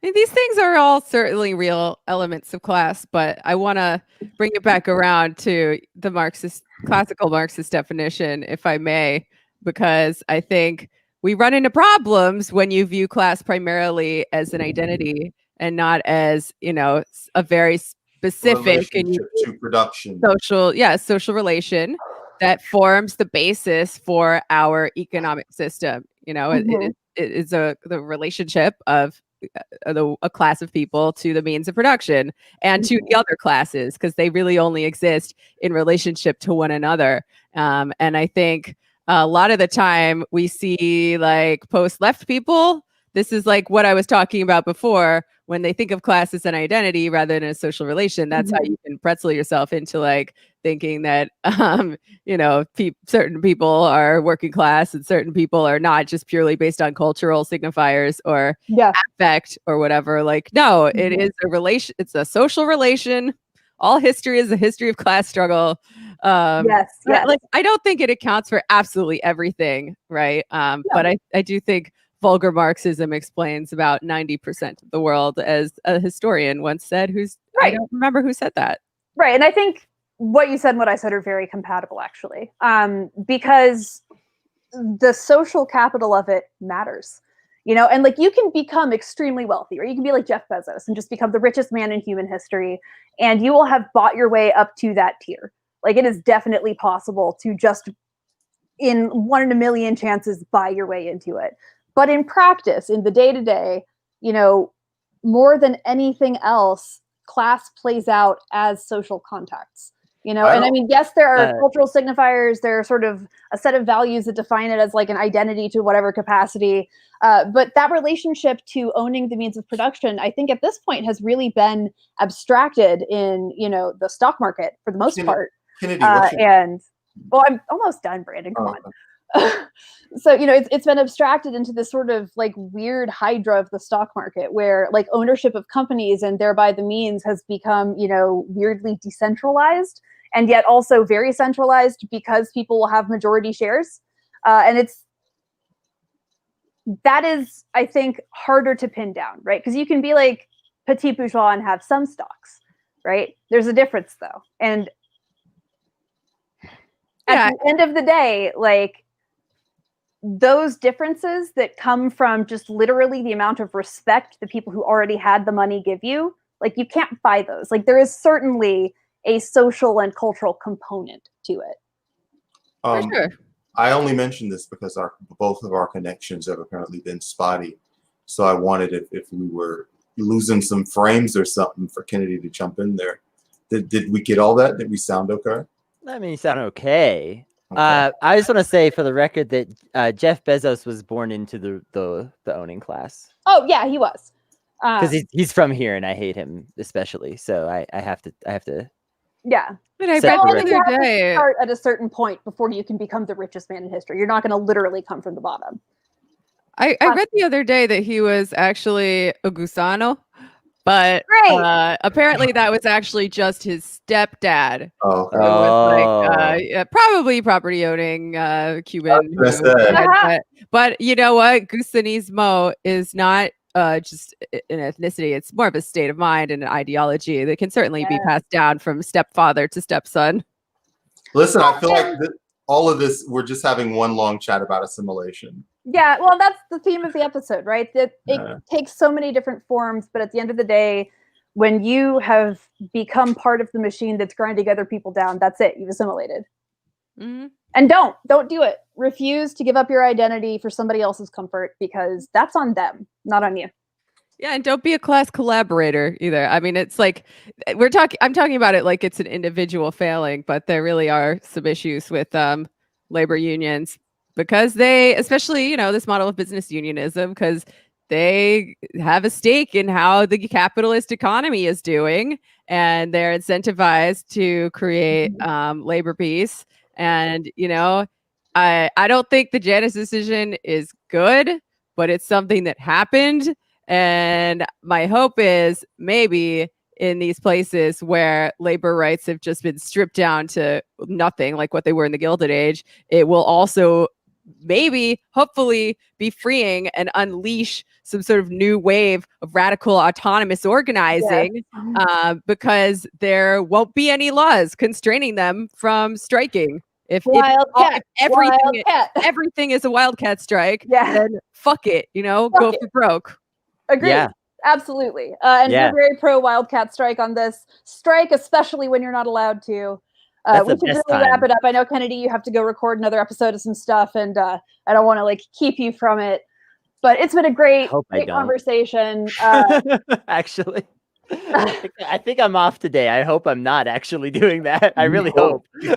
And these things are all certainly real elements of class, but I want to bring it back around to the classical Marxist definition, if I may, because I think we run into problems when you view class primarily as an identity and not as, you know, a very specific and to production social relation that forms the basis for our economic system. You know, it is the relationship of a class of people to the means of production and to the other classes, because they really only exist in relationship to one another. And I think a lot of the time we see like post-left people, this is like what I was talking about before, when they think of class as an identity rather than a social relation. That's how you can pretzel yourself into like thinking that, you know, certain people are working class and certain people are not, just purely based on cultural signifiers or affect or whatever. Like, no, it is a relation. It's a social relation. All history is a history of class struggle. Like, I don't think it accounts for absolutely everything, right? But I do think vulgar Marxism explains about 90% of the world, as a historian once said, I don't remember who said that. Right. And I think what you said and what I said are very compatible, actually, because the social capital of it matters, and like you can become extremely wealthy, or you can be like Jeff Bezos and just become the richest man in human history, and you will have bought your way up to that tier. Like it is definitely possible to just in 1 in a million chances buy your way into it. But in practice, in the day-to-day, more than anything else, class plays out as social contacts. And I mean, yes, there are cultural signifiers. There are sort of a set of values that define it as like an identity to whatever capacity. But that relationship to owning the means of production, I think at this point has really been abstracted in, the stock market for the most part. Kennedy, Well, I'm almost done, Brandon. Come on. So, it's been abstracted into this sort of like weird hydra of the stock market where like ownership of companies and thereby the means has become, weirdly decentralized and yet also very centralized because people will have majority shares. And that is, I think, harder to pin down, right? Because you can be like petit bourgeois and have some stocks, right? There's a difference though. And at the end of the day, like those differences that come from just literally the amount of respect the people who already had the money give you, like you can't buy those. Like there is certainly a social and cultural component to it. For sure. I only mentioned this because both of our connections have apparently been spotty. So I wanted if we were losing some frames or something for Kennedy to jump in there. Did we get all that? Did we sound okay? I mean, you sound okay. I just want to say for the record that Jeff Bezos was born into the owning class. Oh yeah, he was. Because he's from here, and I hate him especially. So I have to. Yeah. But I read the other day. Start at a certain point before you can become the richest man in history. You're not going to literally come from the bottom. I read the other day that he was actually a gusano, but apparently that was actually just his stepdad. Oh, okay. Who was like probably property owning Cuban. But you know what? Gusanismo is not just an ethnicity. It's more of a state of mind and an ideology that can certainly be passed down from stepfather to stepson. Listen, I feel like all of this, we're just having one long chat about assimilation. Yeah, well, that's the theme of the episode, right? It takes so many different forms, but at the end of the day, when you have become part of the machine that's grinding other people down, that's it. You've assimilated. Mm-hmm. And don't do it. Refuse to give up your identity for somebody else's comfort because that's on them, not on you. Yeah, and don't be a class collaborator either. I mean, it's like I'm talking about it like it's an individual failing, but there really are some issues with labor unions because they, especially, this model of business unionism, because they have a stake in how the capitalist economy is doing, and they're incentivized to create labor peace. And, I don't think the Janus decision is good, but it's something that happened. And my hope is maybe in these places where labor rights have just been stripped down to nothing, like what they were in the Gilded Age, it will also hopefully be freeing and unleash some sort of new wave of radical autonomous organizing, because there won't be any laws constraining them from striking. If everything is a wildcat strike, then fuck it, go for broke. Agreed. Yeah. Absolutely. And we're very pro wildcat strike on this. Strike, especially when you're not allowed to. We should really wrap it up. I know, Kennedy, you have to go record another episode of some stuff, and I don't want to keep you from it. But it's been a great conversation. Actually, I think I'm off today. I hope I'm not actually doing that. I really hope. When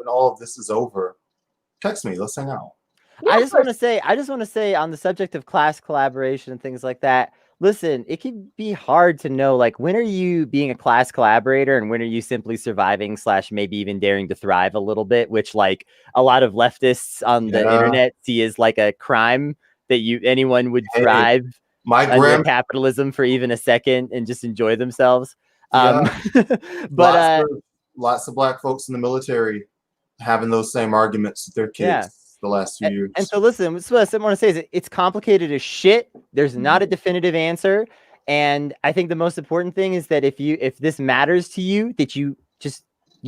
all of this is over, text me. Let's hang out. I just want to say on the subject of class collaboration and things like that. Listen, it can be hard to know, when are you being a class collaborator and when are you simply surviving / maybe even daring to thrive a little bit, which a lot of leftists on the internet see as a crime that anyone would thrive under capitalism for even a second and just enjoy themselves. But lots of black folks in the military having those same arguments with their kids. The last few years. And so listen, what I want to say is it's complicated as shit. There's not a definitive answer. And I think the most important thing is that if this matters to you, that you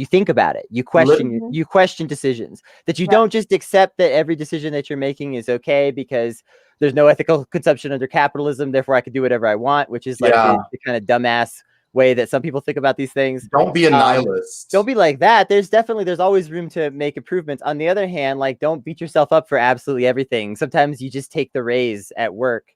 think about it. You question decisions. That you don't just accept that every decision that you're making is okay because there's no ethical consumption under capitalism, therefore I can do whatever I want, which is like the kind of dumbass way that some people think about these things. Don't be a nihilist. Don't be like that. There's always room to make improvements. On the other hand, like, don't beat yourself up for absolutely everything. Sometimes you just take the raise at work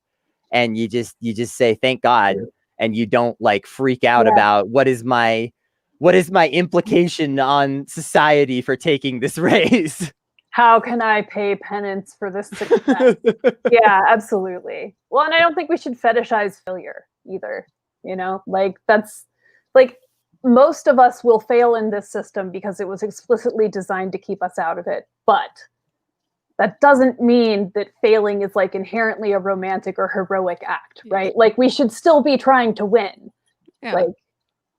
and you just say thank God, and you don't like freak out about what is my implication on society for taking this raise. How can I pay penance for this success? Yeah, absolutely. Well, and I don't think we should fetishize failure either. You know, like that's like most of us will fail in this system because it was explicitly designed to keep us out of it. But that doesn't mean that failing is like inherently a romantic or heroic act, right? Like we should still be trying to win. Yeah. Like,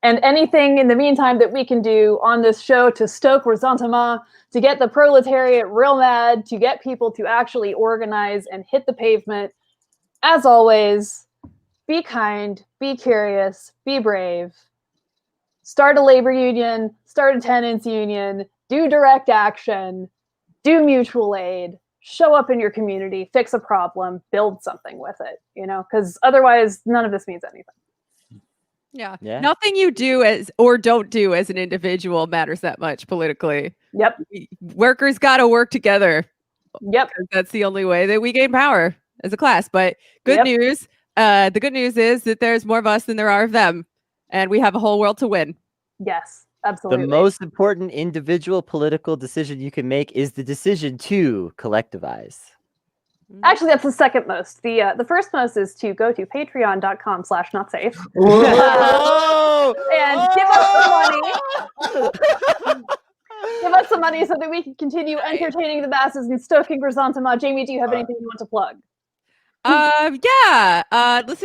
and anything in the meantime that we can do on this show to stoke ressentiment, to get the proletariat real mad, to get people to actually organize and hit the pavement, as always, be kind, be curious, be brave. Start a labor union, start a tenants union, do direct action, do mutual aid, show up in your community, fix a problem, build something with it, you know, because otherwise none of this means anything. Yeah. Nothing you do or don't do as an individual matters that much politically. Yep. Workers got to work together. Yep. That's the only way that we gain power as a class. But good news. The good news is that there's more of us than there are of them, and we have a whole world to win. Yes, absolutely. The most important individual political decision you can make is the decision to collectivize. Actually, that's the second most. The first most is to go to patreon.com/notsafe and give us some money. Give us some money so that we can continue entertaining the masses and stoking ressentiment. Jamie, do you have anything you want to plug? Listen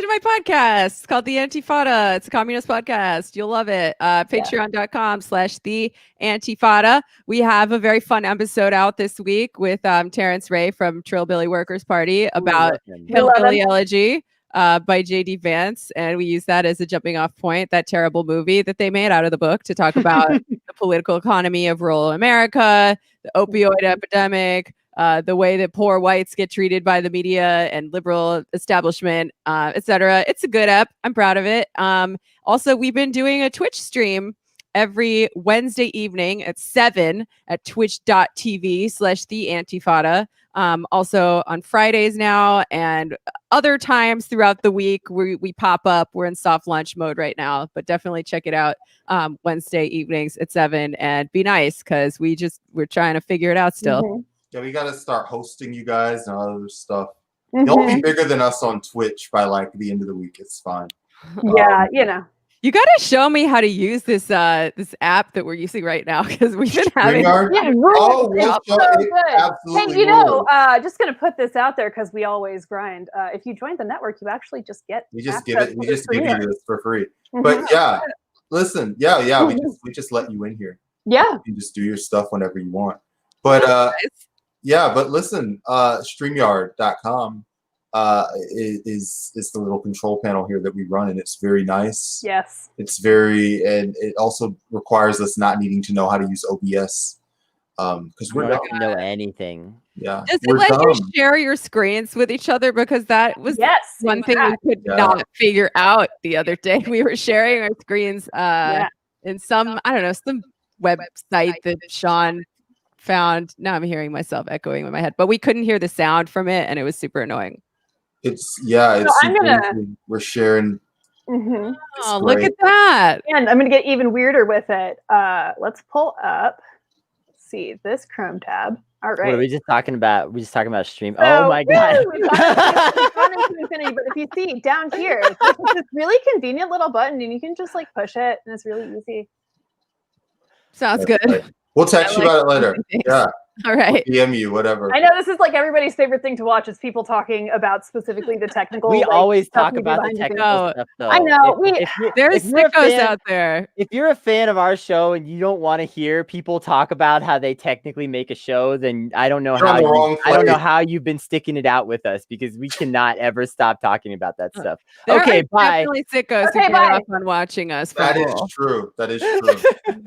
to my podcast. It's called The Antifada. It's a communist podcast. You'll love it. Patreon.com/The Antifada. We have a very fun episode out this week with Terrence Ray from Trillbilly Workers Party about Hillbilly Elegy by J.D. Vance. And we use that as a jumping off point, that terrible movie that they made out of the book, to talk about the political economy of rural America, the opioid epidemic, the way that poor whites get treated by the media and liberal establishment, etc. It's a good ep. I'm proud of it. Also, we've been doing a Twitch stream every Wednesday evening at 7 at twitch.tv/The Antifada. Also on Fridays now and other times throughout the week we pop up. We're in soft launch mode right now, but definitely check it out Wednesday evenings at 7 and be nice because we're trying to figure it out still. Mm-hmm. Yeah, we got to start hosting you guys and all other stuff. They'll be bigger than us on Twitch by like the end of the week. It's fine. Yeah, you know. You got to show me how to use this this app that we're using right now because we've been having. Oh, we'll show it. Absolutely. Hey, you know, just gonna put this out there because we always grind. If you join the network, you actually just get. We just give it. We just give you this for free. But yeah, listen. Yeah. We just let you in here. Yeah. You can just do your stuff whenever you want. But yeah, but listen, StreamYard.com is the little control panel here that we run, and it's very nice. Yes. It's very, and it also requires us not needing to know how to use OBS because we're not know anything. Yeah. Does it let you share your screens with each other? Because that was one thing we could not figure out the other day. We were sharing our screens in some, I don't know, some website that Sean found. Now I'm hearing myself echoing in my head, but we couldn't hear the sound from it, and it was super annoying. We're sharing. Oh, look at that! And I'm gonna get even weirder with it. Let's pull up. Let's see this Chrome tab. All right. What are we just talking about? We're just talking about stream. Oh my god! We've gone into infinity, but if you see down here, it's this really convenient little button, and you can just like push it, and it's really easy. Sounds good. We'll text you about it later. Yeah. All right. DM you, whatever. I know this is like everybody's favorite thing to watch is people talking about specifically the technical. We like, always stuff talk we do about the behind scenes. technical stuff, though. I know, There's if you're a sickos fan- out there. If you're a fan of our show and you don't want to hear people talk about how they technically make a show, then I don't know You're on the wrong I don't know place. how you've been sticking it out with us, because we cannot ever stop talking about that stuff. There Okay, are bye. definitely sickos Okay, who get bye. off on watching us. That is fumble. true. That is true.